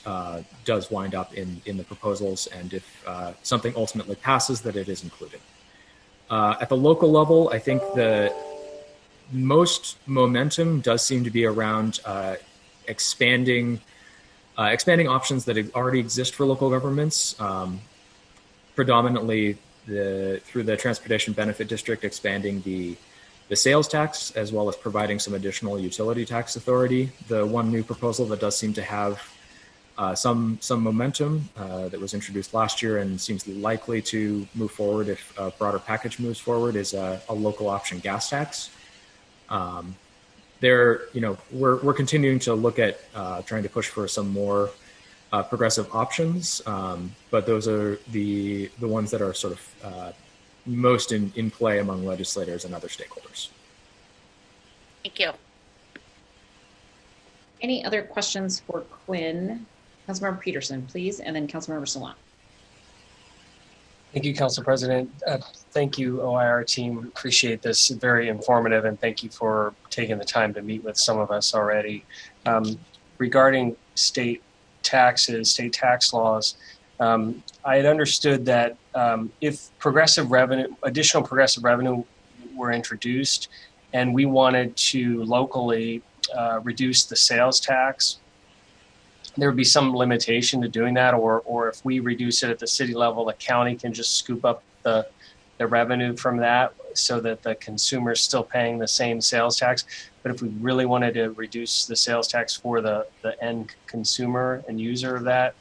does wind up in the proposals, and if something ultimately passes, that it is included. At the local level, I think the most momentum does seem to be around expanding options that already exist for local governments, predominantly through the Transportation Benefit District, expanding the sales tax, as well as providing some additional utility tax authority. The one new proposal that does seem to have some momentum that was introduced last year and seems likely to move forward if a broader package moves forward is a local option gas tax. We're continuing to look at trying to push for some more progressive options, but those are the ones that are sort of most in play among legislators and other stakeholders. Thank you. Any other questions for Quinn? Councilmember Peterson, please, and then Councilmember Salon. Thank you, Council President. Thank you, OIR team. Appreciate this. Very informative, and thank you for taking the time to meet with some of us already. Regarding state taxes, state tax laws, I had understood that if additional progressive revenue were introduced, and we wanted to locally reduce the sales tax, there would be some limitation to doing that, or if we reduce it at the city level, the county can just scoop up the revenue from that so that the consumer is still paying the same sales tax. But if we really wanted to reduce the sales tax for the end consumer and user of that,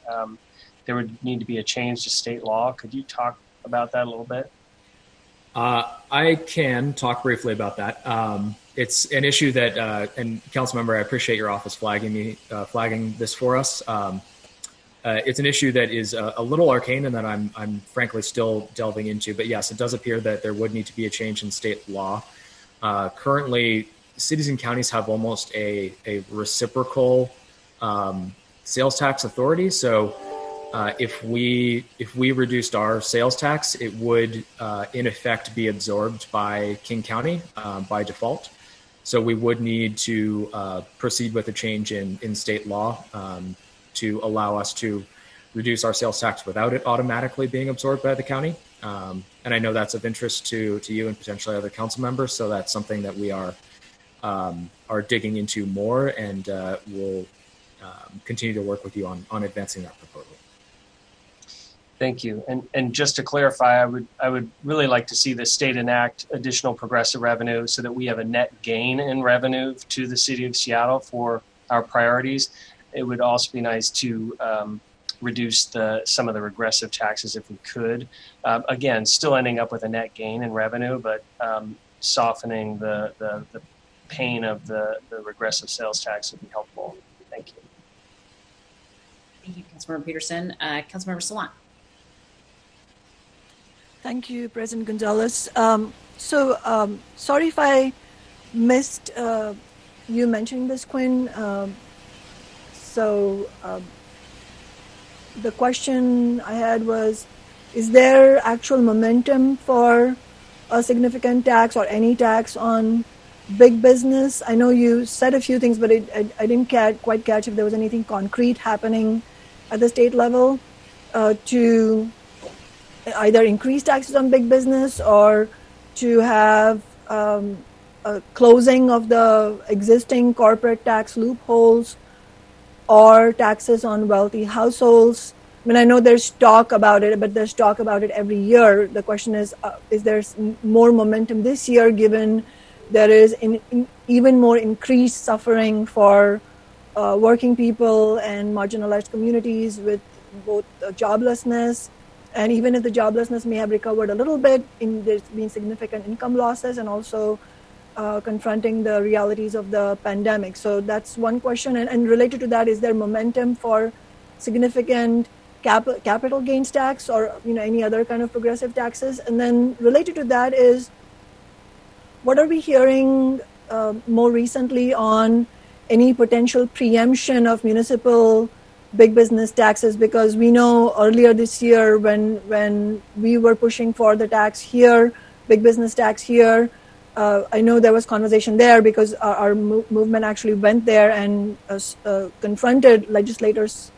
there would need to be a change to state law. Could you talk about that a little bit? I can talk briefly about that. It's an issue that, and Councilmember, I appreciate your office flagging this for us. It's an issue that is a little arcane and that I'm frankly still delving into. But yes, it does appear that there would need to be a change in state law. Currently, cities and counties have almost a reciprocal sales tax authority. So if we reduced our sales tax, it would in effect be absorbed by King County by default. So we would need to proceed with a change in state law to allow us to reduce our sales tax without it automatically being absorbed by the county. And I know that's of interest to you and potentially other council members. So that's something that we are digging into more, and we'll continue to work with you on advancing that proposal. Thank you. And just to clarify, I would really like to see the state enact additional progressive revenue so that we have a net gain in revenue to the city of Seattle for our priorities. It would also be nice to reduce some of the regressive taxes if we could. Again, still ending up with a net gain in revenue, but softening the pain of the regressive sales tax would be helpful. Thank you. Thank you, Councilmember Peterson. Councilmember Salon. Thank you, President Gonzalez. Sorry if I missed you mentioning this, Quinn. The question I had was, is there actual momentum for a significant tax or any tax on big business? I know you said a few things, but I didn't quite catch if there was anything concrete happening at the state level to either increase taxes on big business or to have a closing of the existing corporate tax loopholes or taxes on wealthy households. I mean, I know there's talk about it, but there's talk about it every year. The question is there more momentum this year given there is even more increased suffering for working people and marginalized communities with both joblessness, and even if the joblessness may have recovered a little bit, there's been significant income losses and also confronting the realities of the pandemic. So that's one question. And related to that, is there momentum for significant capital gains tax or any other kind of progressive taxes? And then related to that is, what are we hearing more recently on any potential preemption of municipal big business taxes? Because we know earlier this year when we were pushing for the tax here, big business tax here, I know there was conversation there because our movement actually went there and confronted legislators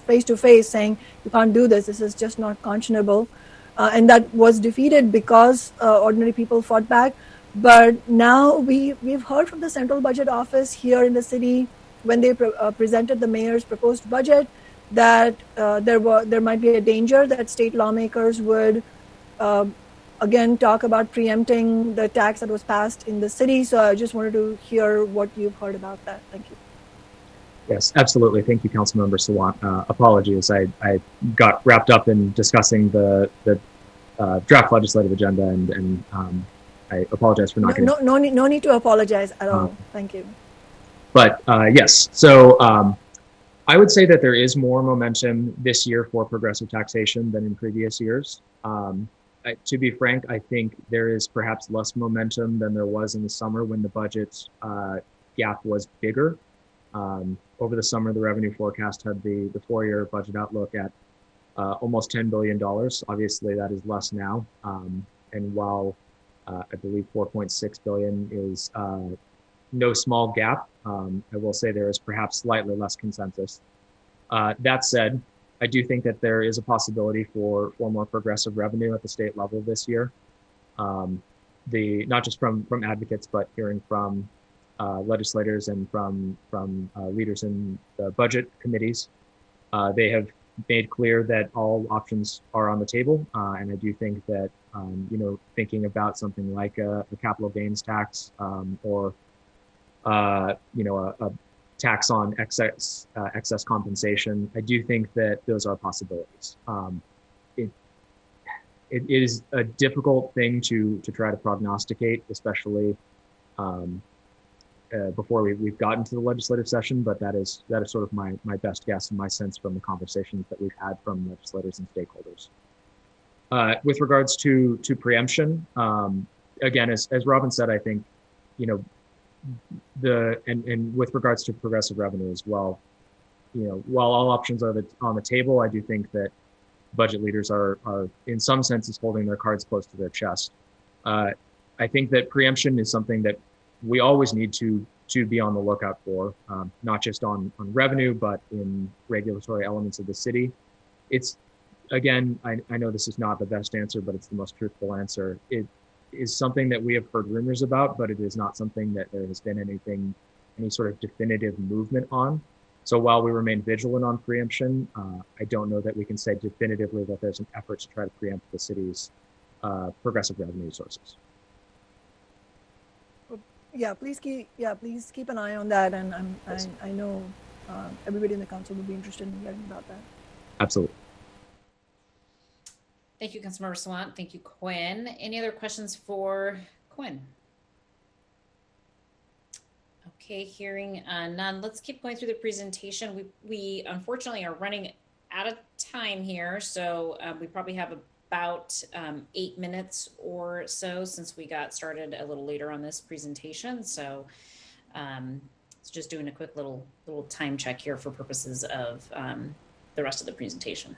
face to face saying, you can't do this, this is just not conscionable. And that was defeated because ordinary people fought back. But now we've heard from the Central Budget Office here in the city when they presented the mayor's proposed budget that there might be a danger that state lawmakers would again talk about preempting the tax that was passed in the city. So I just wanted to hear what you've heard about that. Thank you. Yes, absolutely. Thank you, Councilmember Sawant. Apologies, I got wrapped up in discussing the draft legislative agenda, and I apologize for not getting. No need to apologize at all. Thank you. But yes, so I would say that there is more momentum this year for progressive taxation than in previous years. To be frank, I think there is perhaps less momentum than there was in the summer when the budget gap was bigger. Over the summer, the revenue forecast had the 4-year budget outlook at almost $10 billion. Obviously, that is less now. And while I believe 4.6 billion is no small gap, I will say there is perhaps slightly less consensus. That said, I do think that there is a possibility for more progressive revenue at the state level this year. Not just from advocates, but hearing from legislators and from leaders in the budget committees. They have made clear that all options are on the table, and I do think that thinking about something like a capital gains tax or a tax on excess compensation, I do think that those are possibilities. It is a difficult thing to try to prognosticate, especially before we've gotten to the legislative session, but that is sort of my best guess and my sense from the conversations that we've had from legislators and stakeholders. With regards to preemption, again, as Robin said, I think, and with regards to progressive revenue as well, while all options are on the table, I do think that budget leaders are in some senses holding their cards close to their chest. I think that preemption is something that we always need to be on the lookout for, not just on revenue, but in regulatory elements of the city. It's, again, I know this is not the best answer, but it's the most truthful answer. It is something that we have heard rumors about, but it is not something that there has been any sort of definitive movement on. So while we remain vigilant on preemption, I don't know that we can say definitively that there's an effort to try to preempt the city's progressive revenue sources. Yeah, please keep an eye on that, and I know everybody in the council would be interested in hearing about that. Absolutely. Thank you, Councilmember Sawant. Thank you, Quinn. Any other questions for Quinn? Okay, hearing none. Let's keep going through the presentation. We unfortunately are running out of time here, so we probably have about 8 minutes or so since we got started a little later on this presentation. So it's just doing a quick little time check here for purposes of the rest of the presentation.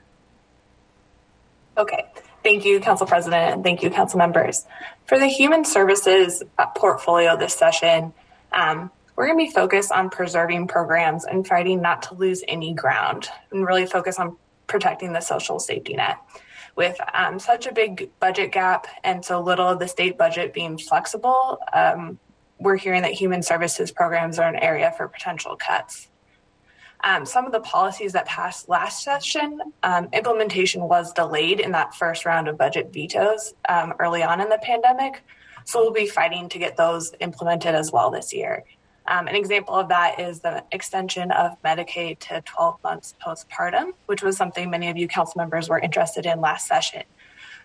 Okay, thank you, Council President, and thank you, Council members. For the Human Services portfolio this session, we're going to be focused on preserving programs and fighting not to lose any ground, and really focus on protecting the social safety net. With such a big budget gap and so little of the state budget being flexible, we're hearing that human services programs are an area for potential cuts. Some of the policies that passed last session, implementation was delayed in that first round of budget vetoes early on in the pandemic. So we'll be fighting to get those implemented as well this year. An example of that is the extension of Medicaid to 12 months postpartum, which was something many of you council members were interested in last session.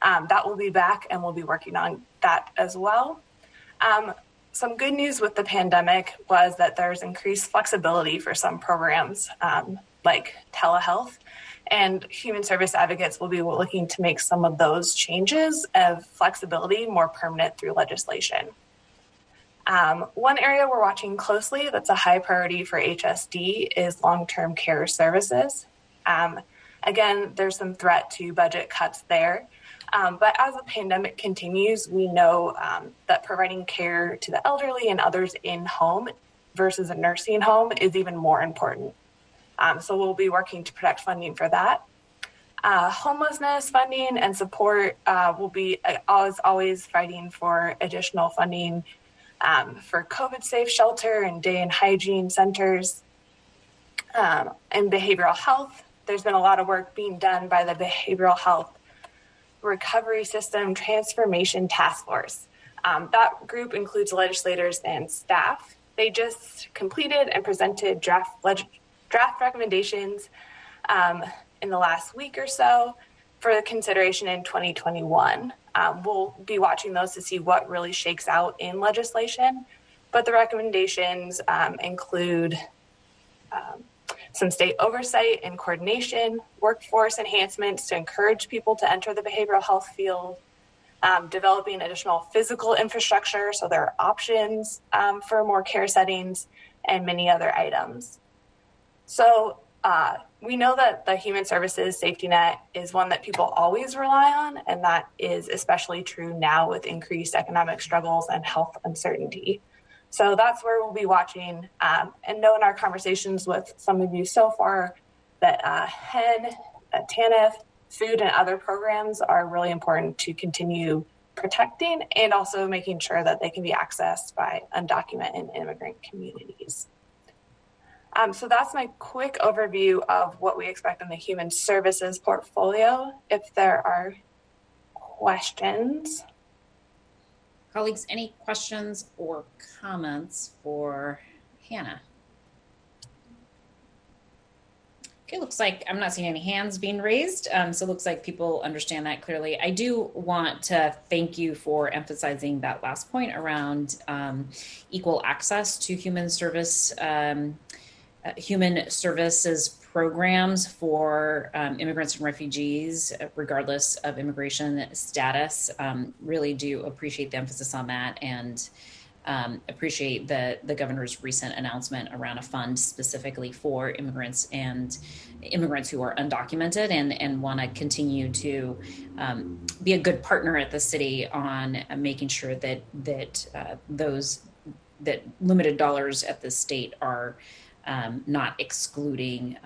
That will be back, and we'll be working on that as well. Some good news with the pandemic was that there's increased flexibility for some programs like telehealth, and human service advocates will be looking to make some of those changes of flexibility more permanent through legislation. One area we're watching closely that's a high priority for HSD is long-term care services. Again, there's some threat to budget cuts there. But as the pandemic continues, we know that providing care to the elderly and others in home versus a nursing home is even more important. So we'll be working to protect funding for that. Homelessness funding and support will be always fighting for additional funding for COVID-safe shelter and day and hygiene centers. And behavioral health, there's been a lot of work being done by the Behavioral Health Recovery System Transformation Task Force. That group includes legislators and staff. They just completed and presented draft recommendations in the last week or so for consideration in 2021. We'll be watching those to see what really shakes out in legislation, but the recommendations include some state oversight and coordination, workforce enhancements to encourage people to enter the behavioral health field, developing additional physical infrastructure so there are options for more care settings, and many other items. So we know that the human services safety net is one that people always rely on, and that is especially true now with increased economic struggles and health uncertainty. So that's where we'll be watching and know in our conversations with some of you so far that HEN, TANF, food, and other programs are really important to continue protecting and also making sure that they can be accessed by undocumented and immigrant communities. So that's my quick overview of what we expect in the human services portfolio. If there are questions. Colleagues, any questions or comments for Hannah? Okay, looks like I'm not seeing any hands being raised, so it looks like people understand that clearly. I do want to thank you for emphasizing that last point around equal access to human services programs for immigrants and refugees, regardless of immigration status. Really do appreciate the emphasis on that, and appreciate the governor's recent announcement around a fund specifically for immigrants and immigrants who are undocumented, and want to continue to be a good partner at the city on making sure that limited dollars at the state are not excluding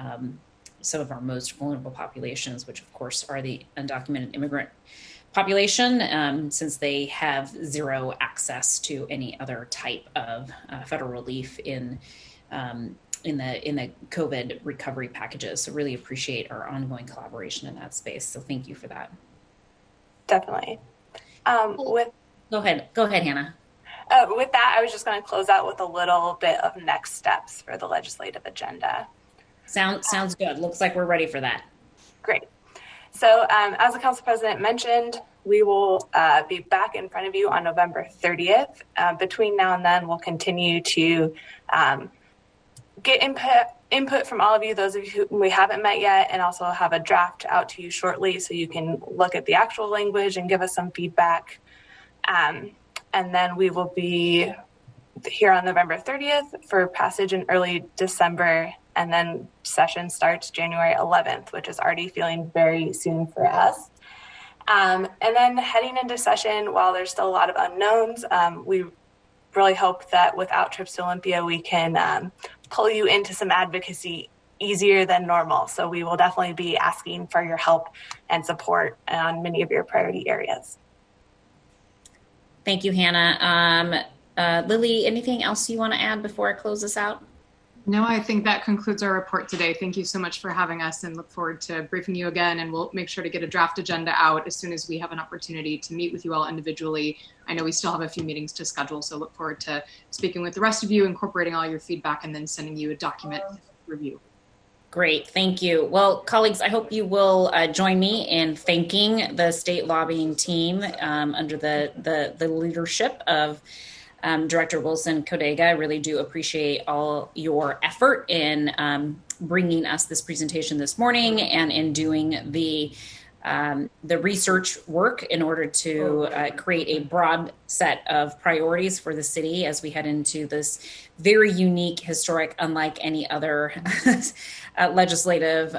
some of our most vulnerable populations, which of course are the undocumented immigrant population, since they have zero access to any other type of federal relief in the COVID recovery packages. So really appreciate our ongoing collaboration in that space. So thank you for that. Definitely. Go ahead, Hannah. With that, I was just going to close out with a little bit of next steps for the legislative agenda. Sounds good. Looks like we're ready for that. Great. So as the council president mentioned, we will be back in front of you on November 30th. Between now and then, we'll continue to get input from all of you, those of you who we haven't met yet, and also have a draft out to you shortly so you can look at the actual language and give us some feedback. And then we will be here on November 30th for passage in early December, and then session starts January 11th, which is already feeling very soon for us. And then heading into session, while there's still a lot of unknowns, we really hope that without trips to Olympia, we can pull you into some advocacy easier than normal. So we will definitely be asking for your help and support on many of your priority areas. Thank you, Hannah. Lily, anything else you want to add before I close this out? No, I think that concludes our report today. Thank you so much for having us, and look forward to briefing you again. And we'll make sure to get a draft agenda out as soon as we have an opportunity to meet with you all individually. I know we still have a few meetings to schedule, so look forward to speaking with the rest of you, incorporating all your feedback, and then sending you a document review. Great, thank you. Well, colleagues, I hope you will join me in thanking the state lobbying team under the leadership of Director Wilson Kodega. I really do appreciate all your effort in bringing us this presentation this morning and in doing the research work in order to create a broad set of priorities for the city as we head into this very unique, historic, unlike any other legislative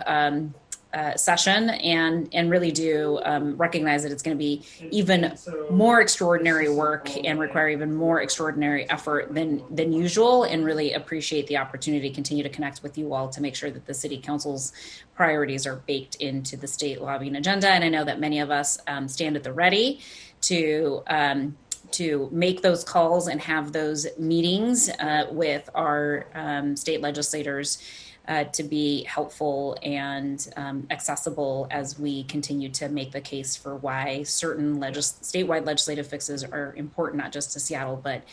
session, and really do recognize that it's going to be even more extraordinary work and require even more extraordinary effort than usual, and really appreciate the opportunity to continue to connect with you all to make sure that the City Council's priorities are baked into the state lobbying agenda. And I know that many of us stand at the ready to make those calls and have those meetings with our state legislators to be helpful and accessible as we continue to make the case for why certain statewide legislative fixes are important, not just to Seattle, but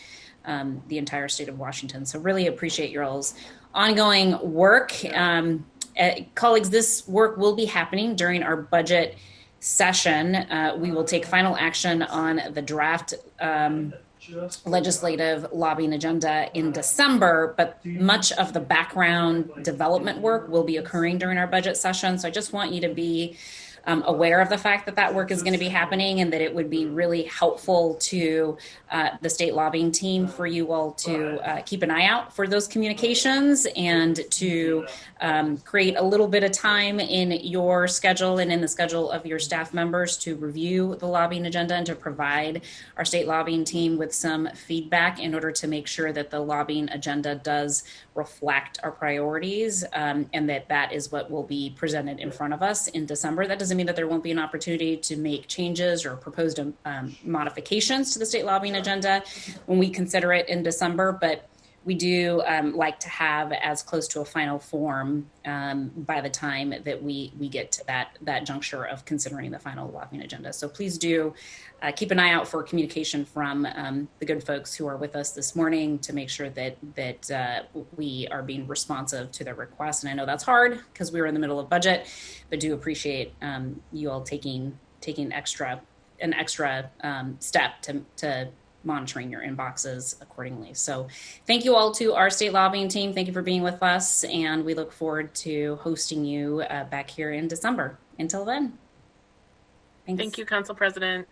the entire state of Washington. So really appreciate your all's ongoing work. Colleagues, this work will be happening during our budget session. We will take final action on the draft legislative lobbying agenda in December, but much of the background development work will be occurring during our budget session. So I just want you to be aware of the fact that that work is going to be happening, and that it would be really helpful to the state lobbying team for you all to keep an eye out for those communications, and to create a little bit of time in your schedule and in the schedule of your staff members to review the lobbying agenda and to provide our state lobbying team with some feedback in order to make sure that the lobbying agenda does reflect our priorities, and that is what will be presented in front of us in December. That doesn't mean that there won't be an opportunity to make changes or proposed modifications to the state lobbying agenda when we consider it in December, but we do like to have as close to a final form by the time that we get to that juncture of considering the final lobbying agenda. So please do keep an eye out for communication from the good folks who are with us this morning to make sure that we are being responsive to their requests. And I know that's hard because we were in the middle of budget, but do appreciate you all taking an extra step to monitoring your inboxes accordingly. So thank you all to our state lobbying team. Thank you for being with us, and we look forward to hosting you back here in December. Until then. Thanks. Thank you, Council President.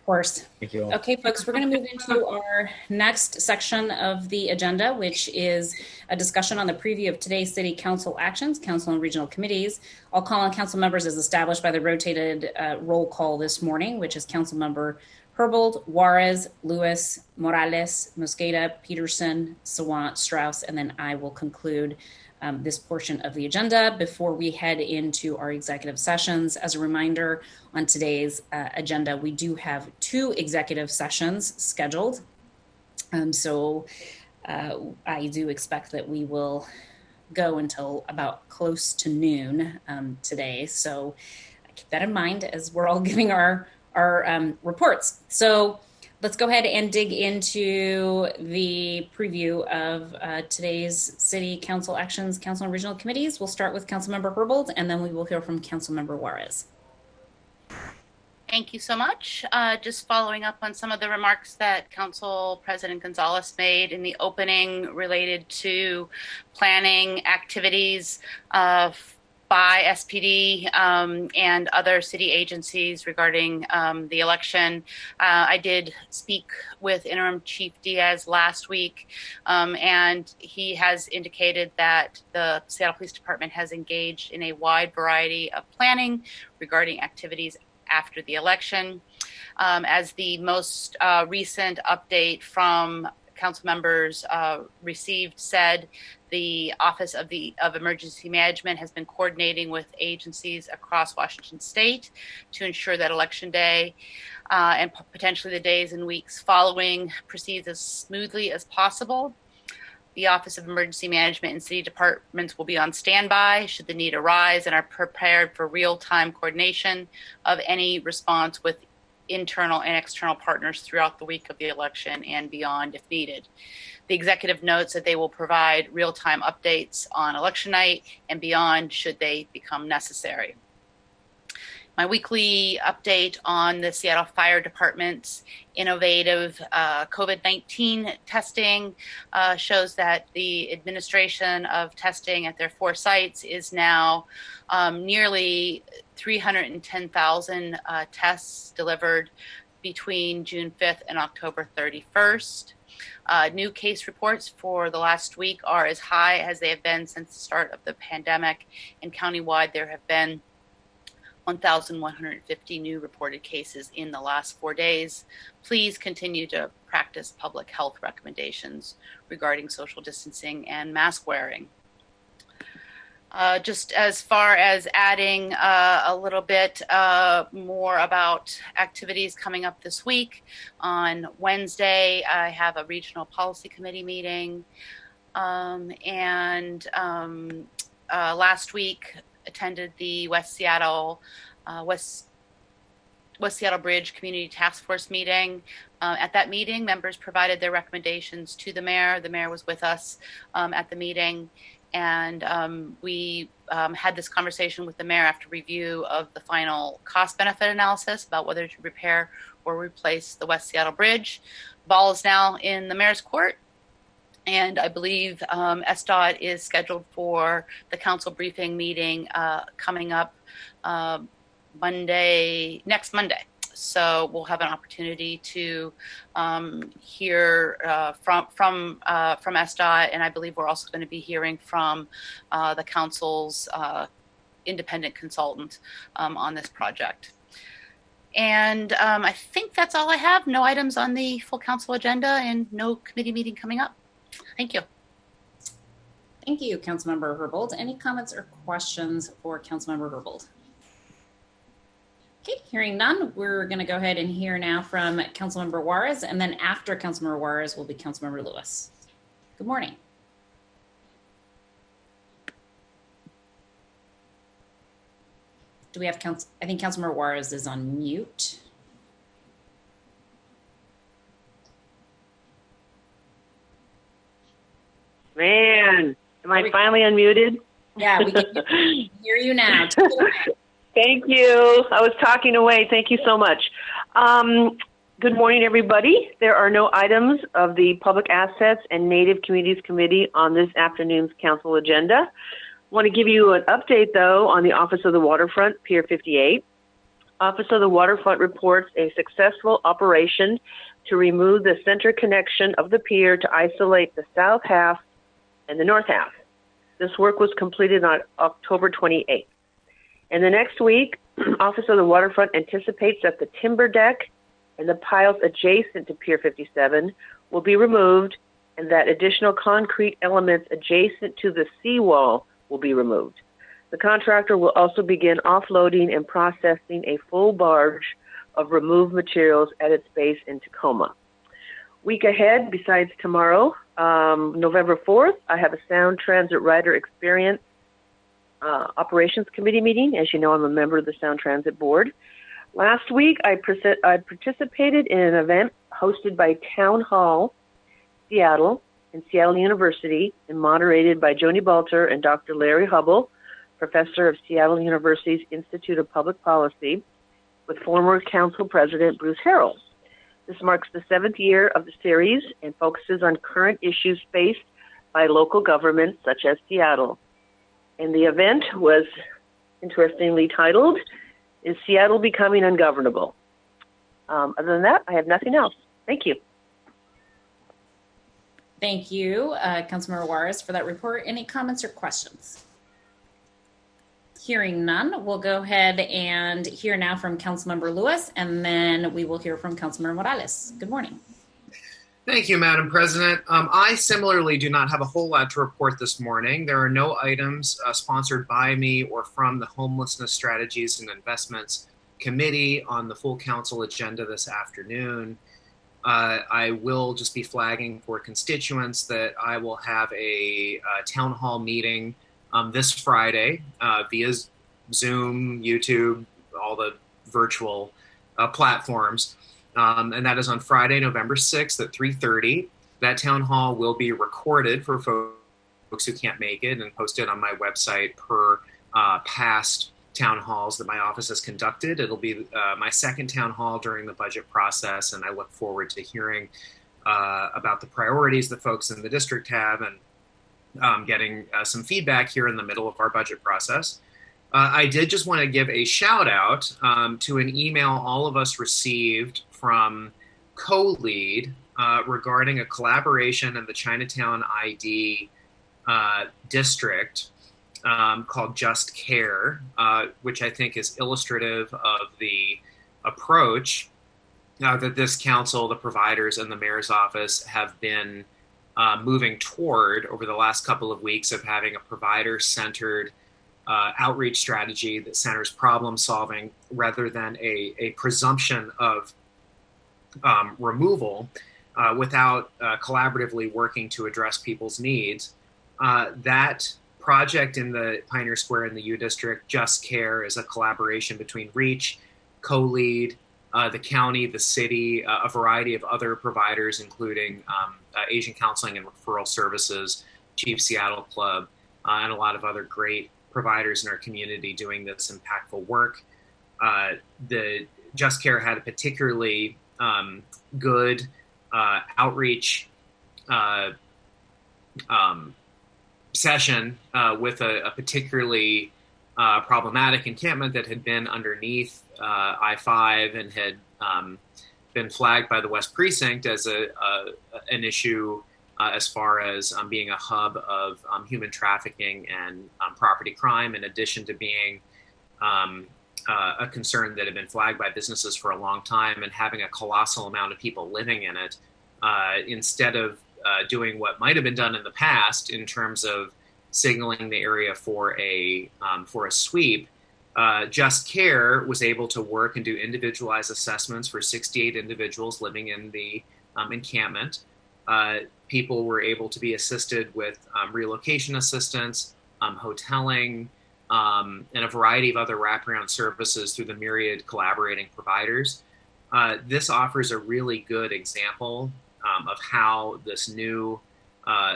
Of course. Thank you all. Okay, folks, we're going to move into our next section of the agenda, which is a discussion on the preview of today's City Council actions, Council and Regional Committees. I'll call on Council members as established by the rotated roll call this morning, which is Council Member Herbold, Juarez, Lewis, Morales, Mosqueda, Peterson, Sawant, Strauss, and then I will conclude this portion of the agenda before we head into our executive sessions. As a reminder, on today's agenda, we do have 2 executive sessions scheduled. So I do expect that we will go until about close to noon today. So keep that in mind as we're all giving our reports. So let's go ahead and dig into the preview of today's City Council actions, Council and Regional Committees. We'll start with Councilmember Herbold, and then we will hear from Councilmember Juarez. Thank you so much. Just following up on some of the remarks that Council President Gonzalez made in the opening related to planning activities by SPD and other city agencies regarding the election. I did speak with Interim Chief Diaz last week, and he has indicated that the Seattle Police Department has engaged in a wide variety of planning regarding activities after the election. As the most recent update from council members received said, the Office of Emergency Management has been coordinating with agencies across Washington State to ensure that Election Day and potentially the days and weeks following proceeds as smoothly as possible. The Office of Emergency Management and city departments will be on standby should the need arise and are prepared for real-time coordination of any response with internal and external partners throughout the week of the election and beyond if needed. The executive notes that they will provide real-time updates on election night and beyond should they become necessary. My weekly update on the Seattle Fire Department's innovative COVID-19 testing shows that the administration of testing at their 4 sites is now nearly 310,000 tests delivered between June 5th and October 31st. New case reports for the last week are as high as they have been since the start of the pandemic, and countywide there have been 1,150 new reported cases in the last 4 days. Please continue to practice public health recommendations regarding social distancing and mask wearing. Just as far as adding a little bit more about activities coming up this week, on Wednesday I have a regional policy committee meeting, and last week attended the West Seattle Bridge Community Task Force meeting. At that meeting, members provided their recommendations to the mayor. The mayor was with us at the meeting, and we had this conversation with the mayor after review of the final cost-benefit analysis about whether to repair or replace the West Seattle Bridge. Ball is now in the mayor's court, and I believe SDOT is scheduled for the council briefing meeting coming up next Monday. So we'll have an opportunity to hear from SDOT, and I believe we're also going to be hearing from the council's independent consultant on this project. And I think that's all I have. No items on the full council agenda and no committee meeting coming up. Thank you. Thank you, Councilmember Herbold. Any comments or questions for Councilmember Herbold? Okay, hearing none, we're going to go ahead and hear now from Councilmember Juarez, and then after Councilmember Juarez will be Councilmember Lewis. Good morning. Do we have I think Councilmember Juarez is on mute. Man, am I finally unmuted? Yeah, we can hear you now. Thank you. I was talking away. Thank you so much. Good morning, everybody. There are no items of the Public Assets and Native Communities Committee on this afternoon's council agenda. I want to give you an update, though, on the Office of the Waterfront, Pier 58. Office of the Waterfront reports a successful operation to remove the center connection of the pier to isolate the south half and the north half. This work was completed on October 28th. And the next week, Office of the Waterfront anticipates that the timber deck and the piles adjacent to Pier 57 will be removed, and that additional concrete elements adjacent to the seawall will be removed. The contractor will also begin offloading and processing a full barge of removed materials at its base in Tacoma. Week ahead, besides tomorrow, November 4th, I have a Sound Transit Rider Experience Operations Committee meeting. As you know, I'm a member of the Sound Transit Board. Last week, I participated in an event hosted by Town Hall Seattle and Seattle University and moderated by Joni Balter and Dr. Larry Hubble, professor of Seattle University's Institute of Public Policy, with former council president Bruce Harrell. This marks the 7th year of the series and focuses on current issues faced by local governments such as Seattle. And the event was interestingly titled, "Is Seattle Becoming Ungovernable?" Other than that, I have nothing else. Thank you. Thank you, Councilmember Juarez, for that report. Any comments or questions? Hearing none, we'll go ahead and hear now from Councilmember Lewis, and then we will hear from Councilmember Morales. Good morning. Thank you, Madam President. I similarly do not have a whole lot to report this morning. There are no items sponsored by me or from the Homelessness Strategies and Investments Committee on the full council agenda this afternoon. I will just be flagging for constituents that I will have a town hall meeting this Friday via Zoom, YouTube, all the virtual platforms. And that is on Friday, November 6th at 3:30. That town hall will be recorded for folks who can't make it and posted on my website per past town halls that my office has conducted. It'll be my second town hall during the budget process, and I look forward to hearing about the priorities that folks in the district have and getting some feedback here in the middle of our budget process. I did just want to give a shout out to an email all of us received from CoLead regarding a collaboration in the Chinatown ID district called Just Care, which I think is illustrative of the approach that this council, the providers, and the mayor's office have been moving toward over the last couple of weeks of having a provider-centered outreach strategy that centers problem solving rather than a presumption of removal without collaboratively working to address people's needs. That project in the Pioneer Square in the U District, Just Care, is a collaboration between REACH, CoLead, the county, the city, a variety of other providers, including Asian Counseling and Referral Services, Chief Seattle Club, and a lot of other great providers in our community doing this impactful work. The Just Care had a particularly good outreach session with a particularly problematic encampment that had been underneath I-5 and had been flagged by the West Precinct as an issue as far as being a hub of human trafficking and property crime, in addition to being a concern that had been flagged by businesses for a long time and having a colossal amount of people living in it. Instead of doing what might have been done in the past in terms of signaling the area for a sweep, Just Care was able to work and do individualized assessments for 68 individuals living in the encampment. People were able to be assisted with relocation assistance, hoteling, and a variety of other wraparound services through the myriad collaborating providers. This offers a really good example of how this new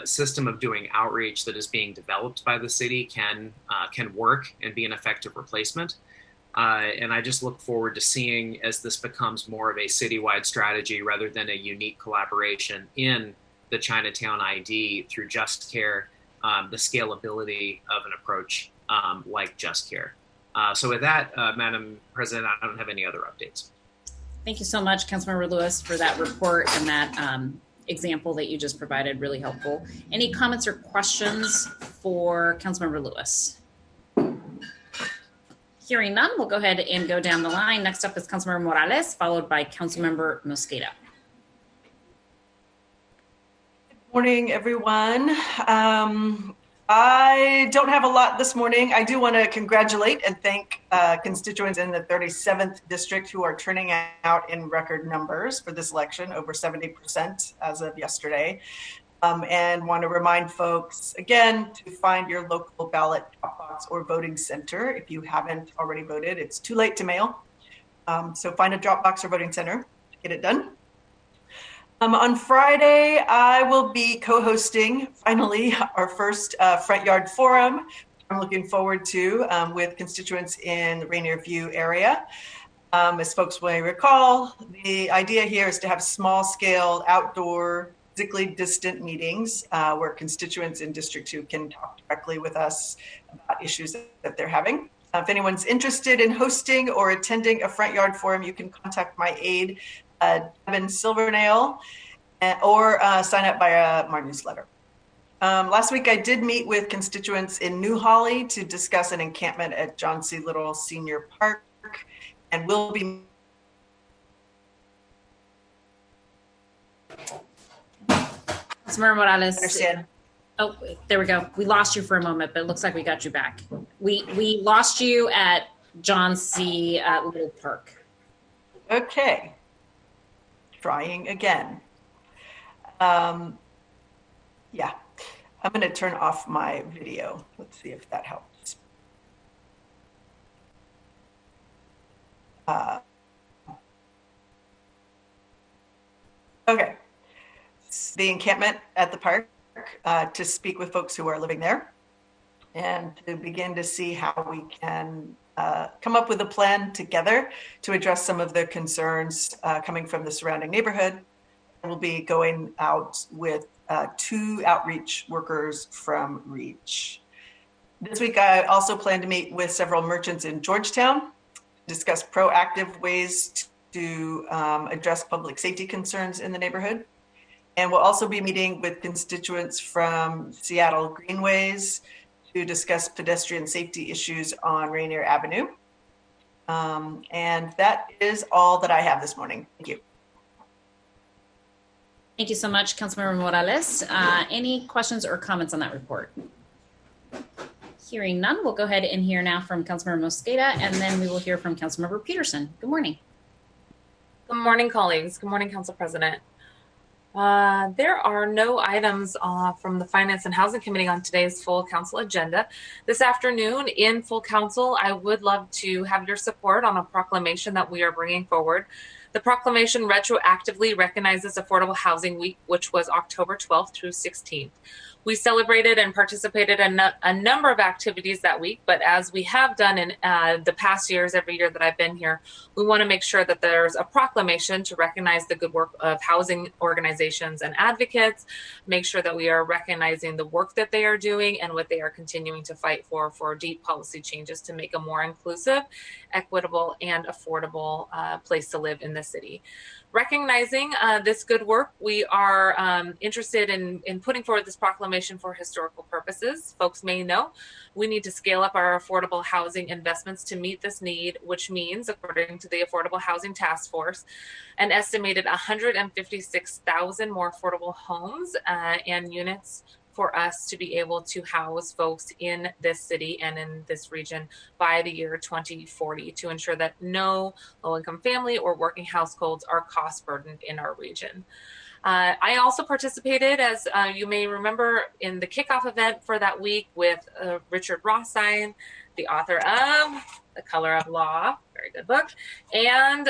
system of doing outreach that is being developed by the city can work and be an effective replacement. And I just look forward to seeing, as this becomes more of a citywide strategy rather than a unique collaboration in the Chinatown ID through Just Care, the scalability of an approach like Just Care. So with that, Madam President, I don't have any other updates. Thank you so much, Councilmember Lewis, for that report and that example that you just provided. Really helpful. Any comments or questions for Councilmember Lewis? Hearing none, we'll go ahead and go down the line. Next up is Councilmember Morales, followed by Councilmember Mosqueda. Morning, everyone. I don't have a lot this morning. I do want to congratulate and thank constituents in the 37th district who are turning out in record numbers for this election, over 70% as of yesterday. And want to remind folks, again, to find your local ballot drop box or voting center. If you haven't already voted, it's too late to mail. So find a drop box or voting center to get it done. On Friday, I will be co-hosting, finally, our first Front Yard Forum. I'm looking forward to with constituents in the Rainier View area. As folks may recall, the idea here is to have small-scale, outdoor, physically distant meetings where constituents in District 2 can talk directly with us about issues that they're having. If anyone's interested in hosting or attending a Front Yard Forum, you can contact my aide, Devin Silvernail, or sign up via my newsletter. Last week, I did meet with constituents in New Holly to discuss an encampment at John C. Little Senior Park, and we'll be Councilmember Morales. understand. Oh, there we go. We lost you for a moment, but it looks like we got you back. We lost you at John C. Little Park. Okay. Trying again. Yeah, I'm going to turn off my video. Let's see if that helps. Okay. The encampment at the park to speak with folks who are living there and to begin to see how we can come up with a plan together to address some of the concerns coming from the surrounding neighborhood. We'll be going out with 2 outreach workers from REACH. This week, I also plan to meet with several merchants in Georgetown, discuss proactive ways to address public safety concerns in the neighborhood. And we'll also be meeting with constituents from Seattle Greenways to discuss pedestrian safety issues on Rainier Avenue. And that is all that I have this morning. Thank you. Thank you so much, Councilmember Morales. Any questions or comments on that report? Hearing none, we'll go ahead and hear now from Councilmember Mosqueda, and then we will hear from Councilmember Peterson. Good morning. Good morning, colleagues. Good morning, Council President. There are no items from the Finance and Housing Committee on today's full council agenda. This afternoon in full council, I would love to have your support on a proclamation that we are bringing forward. The proclamation retroactively recognizes Affordable Housing Week, which was October 12th through 16th. We celebrated and participated in a number of activities that week, but as we have done in the past years, every year that I've been here, we want to make sure that there's a proclamation to recognize the good work of housing organizations and advocates, make sure that we are recognizing the work that they are doing and what they are continuing to fight for deep policy changes to make a more inclusive, equitable, and affordable place to live in the city. Recognizing this good work, we are interested in putting forward this proclamation for historical purposes. Folks may know we need to scale up our affordable housing investments to meet this need, which means, according to the Affordable Housing Task Force, an estimated 156,000 more affordable homes and units for us to be able to house folks in this city and in this region by the year 2040 to ensure that no low-income family or working households are cost burdened in our region. I also participated, as you may remember, in the kickoff event for that week with Richard Rothstein, the author of The Color of Law, very good book, and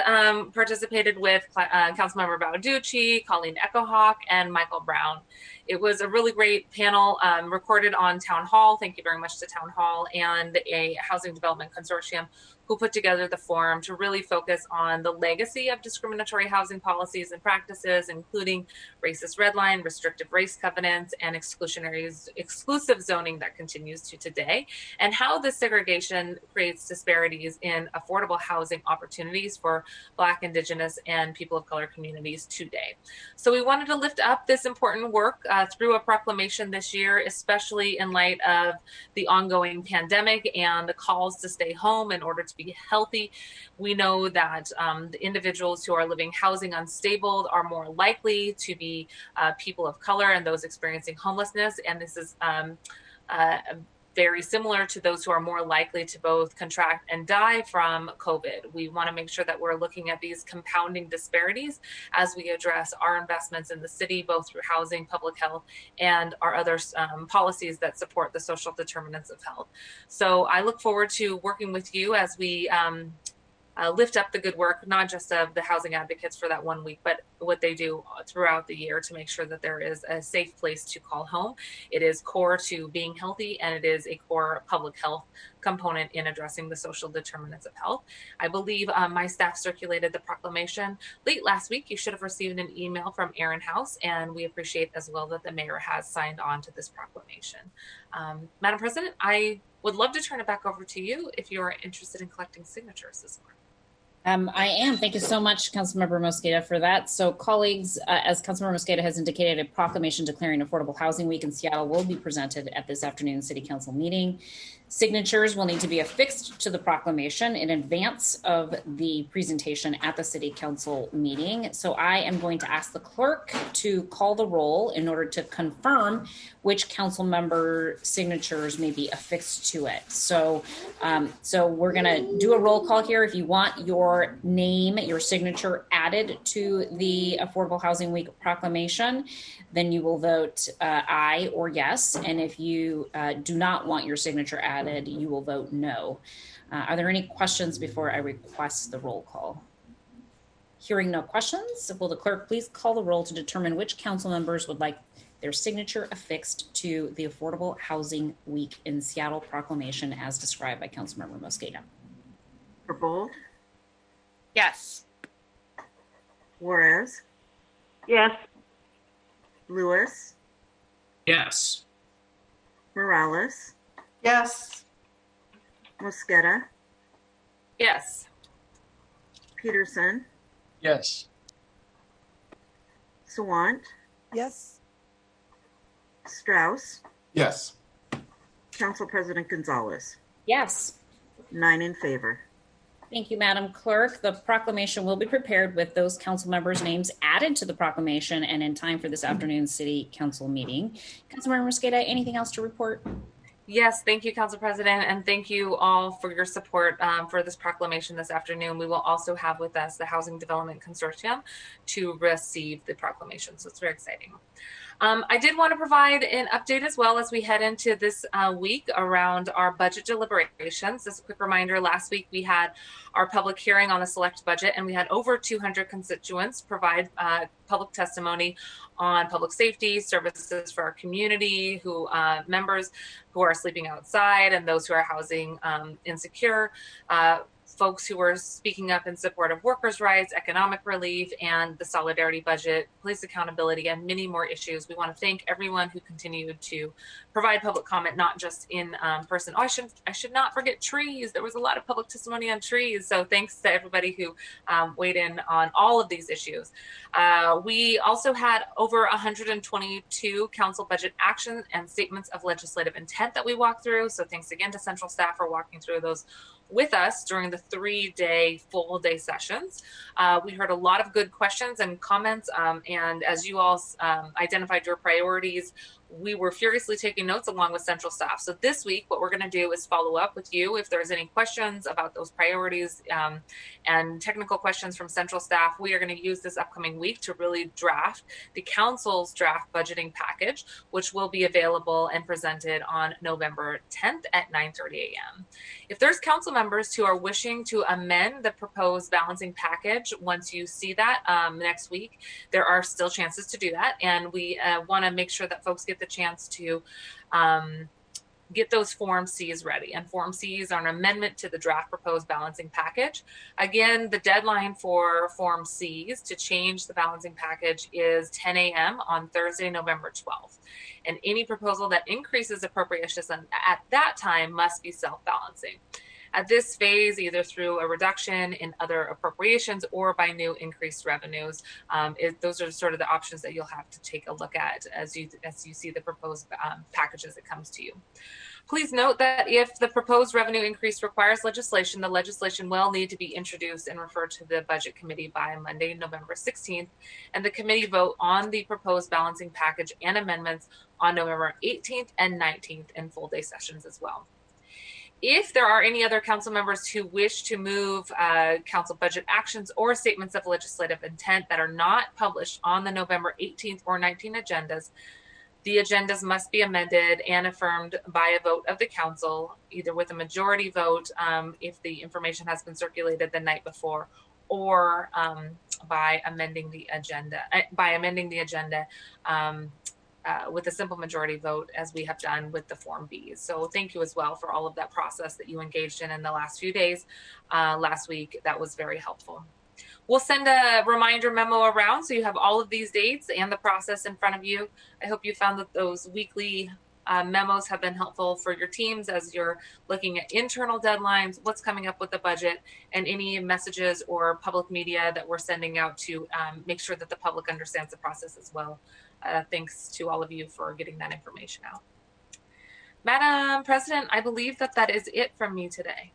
participated with Councilmember Bauducci, Colleen Echohawk, and Michael Brown. It was a really great panel recorded on Town Hall. Thank you very much to Town Hall and a Housing Development Consortium who put together the forum to really focus on the legacy of discriminatory housing policies and practices, including racist redline, restrictive race covenants, and exclusive zoning that continues to today, and how this segregation creates disparities in affordable housing opportunities for Black, Indigenous, and people of color communities today. So we wanted to lift up this important work through a proclamation this year, especially in light of the ongoing pandemic and the calls to stay home in order to be healthy. We know that the individuals who are living housing unstable are more likely to be people of color and those experiencing homelessness. And this is very similar to those who are more likely to both contract and die from COVID. We want to make sure that we're looking at these compounding disparities as we address our investments in the city, both through housing, public health, and our other policies that support the social determinants of health. So I look forward to working with you as we lift up the good work, not just of the housing advocates for that 1 week, but what they do throughout the year to make sure that there is a safe place to call home. It is core to being healthy, and it is a core public health component in addressing the social determinants of health. I believe my staff circulated the proclamation late last week. You should have received an email from Aaron House, and we appreciate as well that the mayor has signed on to this proclamation. Madam President, I would love to turn it back over to you if you are interested in collecting signatures this morning. I am. Thank you so much, Councilmember Mosqueda, for that. So, colleagues, as Councilmember Mosqueda has indicated, a proclamation declaring Affordable Housing Week in Seattle will be presented at this afternoon's City Council meeting. Signatures will need to be affixed to the proclamation in advance of the presentation at the City Council meeting. So I am going to ask the clerk to call the roll in order to confirm which council member signatures may be affixed to it. So we're going to do a roll call here. If you want your name, your signature added to the Affordable Housing Week proclamation, then you will vote aye or yes. And if you do not want your signature added, you will vote no. Are there any questions before I request the roll call? Hearing no questions, will the clerk please call the roll to determine which council members would like their signature affixed to the Affordable Housing Week in Seattle proclamation as described by Councilmember Mosqueda? Herbold, Yes. Juarez, Yes. Lewis, Yes. Morales, Yes. Mosqueda, Yes. Peterson, Yes. Sawant, Yes. Strauss, Yes. Council President Gonzalez. Yes. 9 in favor. Thank you, Madam Clerk. The proclamation will be prepared with those council members' names added to the proclamation and in time for this afternoon's City Council meeting. Councilmember Mosqueda, anything else to report? Yes, thank you, Council President, and thank you all for your support for this proclamation this afternoon. We will also have with us the Housing Development Consortium to receive the proclamation, so it's very exciting. I did want to provide an update as well as we head into this week around our budget deliberations. Just a quick reminder, last week we had our public hearing on the select budget, and we had over 200 constituents provide public testimony on public safety, services for our community, members who are sleeping outside and those who are housing insecure, folks who were speaking up in support of workers' rights, economic relief, and the solidarity budget, police accountability, and many more issues. We want to thank everyone who continued to provide public comment, not just in person. Oh, I should not forget trees. There was a lot of public testimony on trees. So thanks to everybody who weighed in on all of these issues. We also had over 122 council budget actions and statements of legislative intent that we walked through. So thanks again to central staff for walking through those with us during the 3-day full day sessions. We heard a lot of good questions and comments, and as you all identified your priorities, we were furiously taking notes along with central staff. So this week, what we're going to do is follow up with you if there's any questions about those priorities and technical questions from central staff. We are going to use this upcoming week to really draft the council's draft budgeting package, which will be available and presented on November 10th at 9:30 a.m. If there's council members who are wishing to amend the proposed balancing package, once you see that next week, there are still chances to do that. And we want to make sure that folks get the chance to get those Form Cs ready. And Form Cs are an amendment to the draft proposed balancing package. Again, the deadline for Form Cs to change the balancing package is 10 a.m. on Thursday, November 12th. And any proposal that increases appropriations at that time must be self-balancing. At this phase, either through a reduction in other appropriations or by new increased revenues, those are sort of the options that you'll have to take a look at as you see the proposed package as it comes to you. Please note that if the proposed revenue increase requires legislation, the legislation will need to be introduced and referred to the Budget Committee by Monday, November 16th, and the committee vote on the proposed balancing package and amendments on November 18th and 19th in full day sessions as well. If there are any other council members who wish to move council budget actions or statements of legislative intent that are not published on the November 18th or 19th agendas, the agendas must be amended and affirmed by a vote of the council, either with a majority vote if the information has been circulated the night before, or by amending the agenda. With a simple majority vote, as we have done with the Form Bs. So thank you as well for all of that process that you engaged in the last few days. Last week, that was very helpful. We'll send a reminder memo around so you have all of these dates and the process in front of you. I hope you found that those weekly memos have been helpful for your teams as you're looking at internal deadlines, what's coming up with the budget, and any messages or public media that we're sending out to make sure that the public understands the process as well. Thanks to all of you for getting that information out. Madam President, I believe that is it from me today.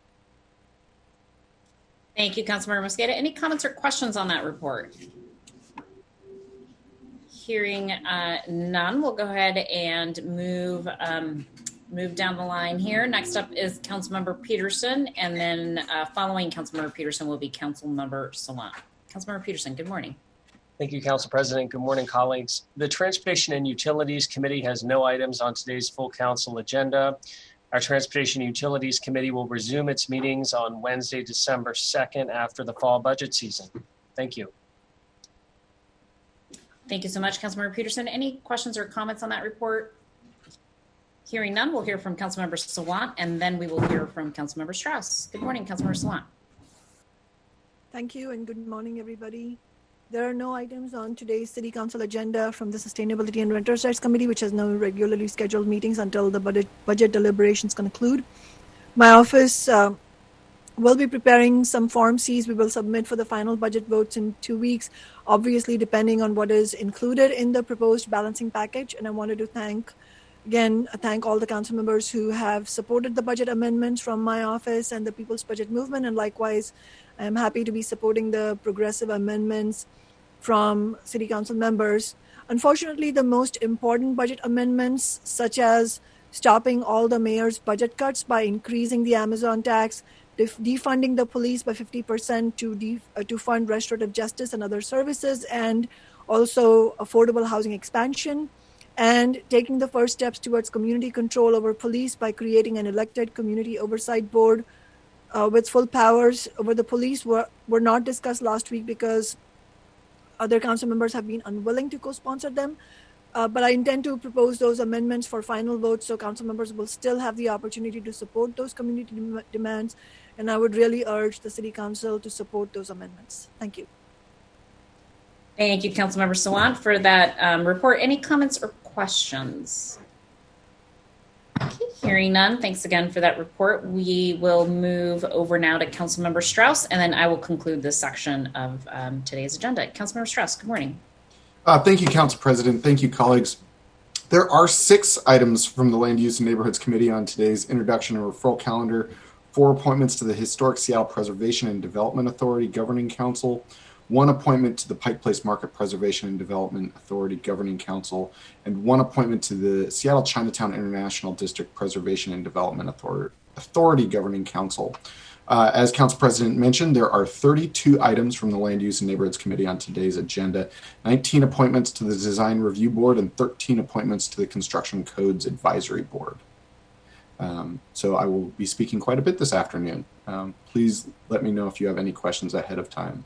Thank you, Councilmember Mosqueda. Any comments or questions on that report? Hearing none, we'll go ahead and move down the line here. Next up is Councilmember Peterson, and then following Councilmember Peterson will be Councilmember Salant. Councilmember Peterson, good morning. Thank you, Council President. Good morning, colleagues. The Transportation and Utilities Committee has no items on today's full council agenda. Our Transportation and Utilities Committee will resume its meetings on Wednesday, December 2nd after the fall budget season. Thank you. Thank you so much, Councilmember Peterson. Any questions or comments on that report? Hearing none, we'll hear from Councilmember Salant, and then we will hear from Councilmember Strauss. Good morning, Councilmember Salant. Thank you and good morning, everybody. There are no items on today's City Council agenda from the Sustainability and Renters' Rights Committee, which has no regularly scheduled meetings until the budget deliberations conclude. My office will be preparing some Form Cs we will submit for the final budget votes in 2 weeks, obviously depending on what is included in the proposed balancing package. And I wanted to thank all the council members who have supported the budget amendments from my office and the People's Budget Movement. And likewise, I am happy to be supporting the progressive amendments from city council members. Unfortunately, the most important budget amendments, such as stopping all the mayor's budget cuts by increasing the Amazon tax, defunding the police by 50% to fund restorative justice and other services, and also affordable housing expansion, and taking the first steps towards community control over police by creating an elected community oversight board with full powers over the police were not discussed last week because other council members have been unwilling to co-sponsor them. But I intend to propose those amendments for final vote, so council members will still have the opportunity to support those community demands. And I would really urge the city council to support those amendments. Thank you. Thank you, Councilmember Sawant, for that report. Any comments or questions? Okay, hearing none, thanks again for that report. We will move over now to Councilmember Strauss, and then I will conclude this section of today's agenda. Councilmember Strauss, good morning. Thank you, Council President. Thank you, colleagues. There are 6 items from the Land Use and Neighborhoods Committee on today's introduction and referral calendar: 4 appointments to the Historic Seattle Preservation and Development Authority Governing Council, 1 appointment to the Pike Place Market Preservation and Development Authority Governing Council, and 1 appointment to the Seattle Chinatown International District Preservation and Development Authority Governing Council. As Council President mentioned, there are 32 items from the Land Use and Neighborhoods Committee on today's agenda, 19 appointments to the Design Review Board, and 13 appointments to the Construction Codes Advisory Board. So I will be speaking quite a bit this afternoon. Please let me know if you have any questions ahead of time.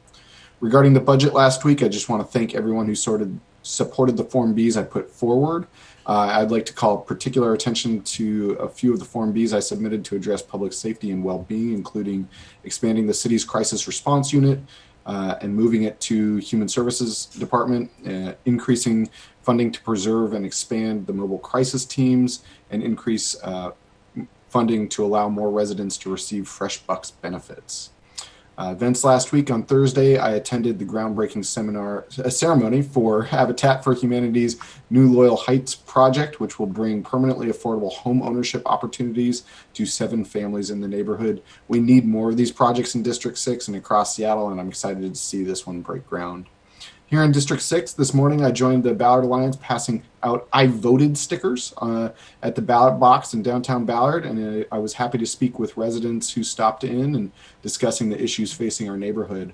Regarding the budget last week, I just want to thank everyone who supported the Form Bs I put forward. I'd like to call particular attention to a few of the Form Bs I submitted to address public safety and well-being, including expanding the city's crisis response unit and moving it to Human Services Department, increasing funding to preserve and expand the mobile crisis teams, and increase funding to allow more residents to receive Fresh Bucks benefits. Events last week on Thursday, I attended the groundbreaking ceremony for Habitat for Humanity's New Loyal Heights project, which will bring permanently affordable home ownership opportunities to 7 families in the neighborhood. We need more of these projects in District 6 and across Seattle, and I'm excited to see this one break ground. Here in District 6 this morning, I joined the Ballard Alliance passing out I voted stickers at the ballot box in downtown Ballard, and I was happy to speak with residents who stopped in and discussing the issues facing our neighborhood.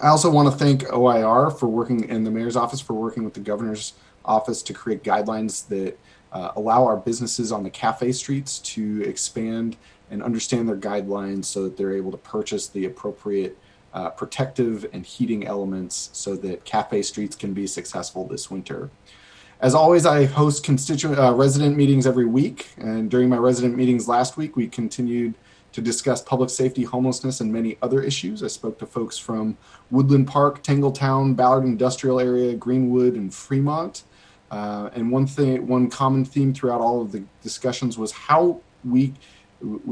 I also want to thank OIR for working, and the mayor's office for working with the governor's office to create guidelines that allow our businesses on the cafe streets to expand and understand their guidelines so that they're able to purchase the appropriate protective and heating elements so that cafe streets can be successful this winter. As always, I host resident meetings every week, and during my resident meetings last week, we continued to discuss public safety, homelessness, and many other issues. I spoke to folks from Woodland Park, Tangletown, Ballard Industrial Area, Greenwood, and Fremont. And one common theme throughout all of the discussions was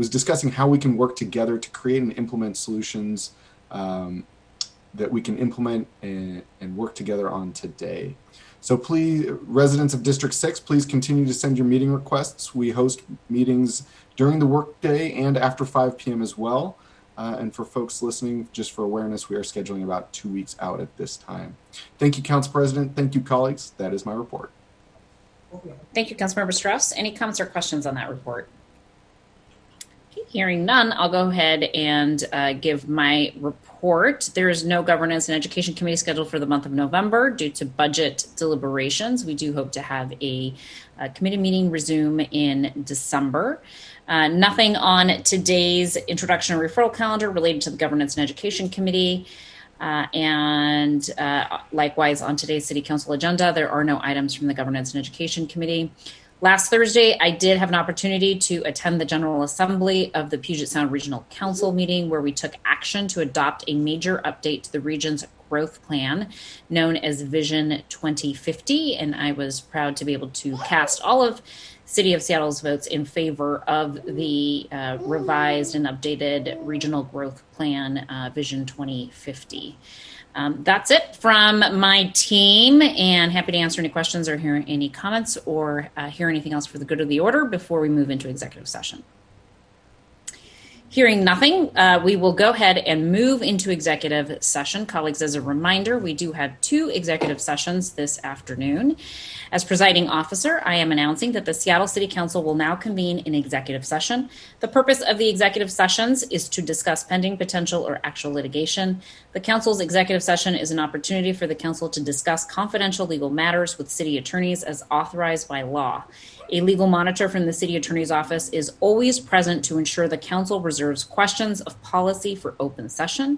discussing how we can work together to create and implement solutions that we can implement and work together on today. So please, residents of District 6, please continue to send your meeting requests. We host meetings during the workday and after 5 p.m. as well. And for folks listening, just for awareness, we are scheduling about 2 weeks out at this time. Thank you, Council President. Thank you, colleagues. That is my report. Thank you, Councilmember Strauss. Any comments or questions on that report? Okay, hearing none, I'll go ahead and give my report. There is no Governance and Education Committee scheduled for the month of November due to budget deliberations. We do hope to have a committee meeting resume in December. Nothing on today's introduction and referral calendar related to the Governance and Education Committee. And likewise on today's City Council agenda, there are no items from the Governance and Education Committee. Last Thursday, I did have an opportunity to attend the General Assembly of the Puget Sound Regional Council meeting, where we took action to adopt a major update to the region's growth plan known as Vision 2050. And I was proud to be able to cast all of City of Seattle's votes in favor of the revised and updated regional growth plan, Vision 2050. That's it from my team, and happy to answer any questions or hear any comments or hear anything else for the good of the order before we move into executive session. Hearing nothing, we will go ahead and move into executive session. Colleagues, as a reminder, we do have 2 executive sessions this afternoon. As presiding officer, I am announcing that the Seattle City Council will now convene in executive session. The purpose of the executive sessions is to discuss pending, potential, or actual litigation. The Council's executive session is an opportunity for the Council to discuss confidential legal matters with city attorneys as authorized by law. A legal monitor from the City Attorney's Office is always present to ensure the Council reserves questions of policy for open session.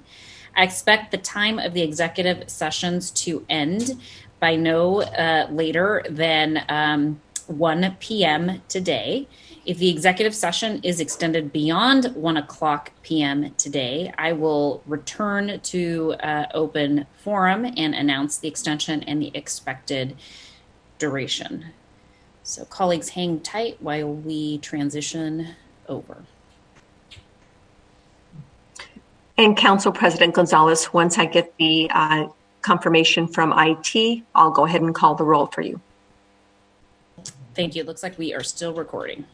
I expect the time of the executive sessions to end by no later than 1 p.m. today. If the executive session is extended beyond 1 p.m. today, I will return to open forum and announce the extension and the expected duration. So colleagues, hang tight while we transition over. And Council President Gonzalez, once I get the confirmation from IT, I'll go ahead and call the roll for you. Thank you. It looks like we are still recording.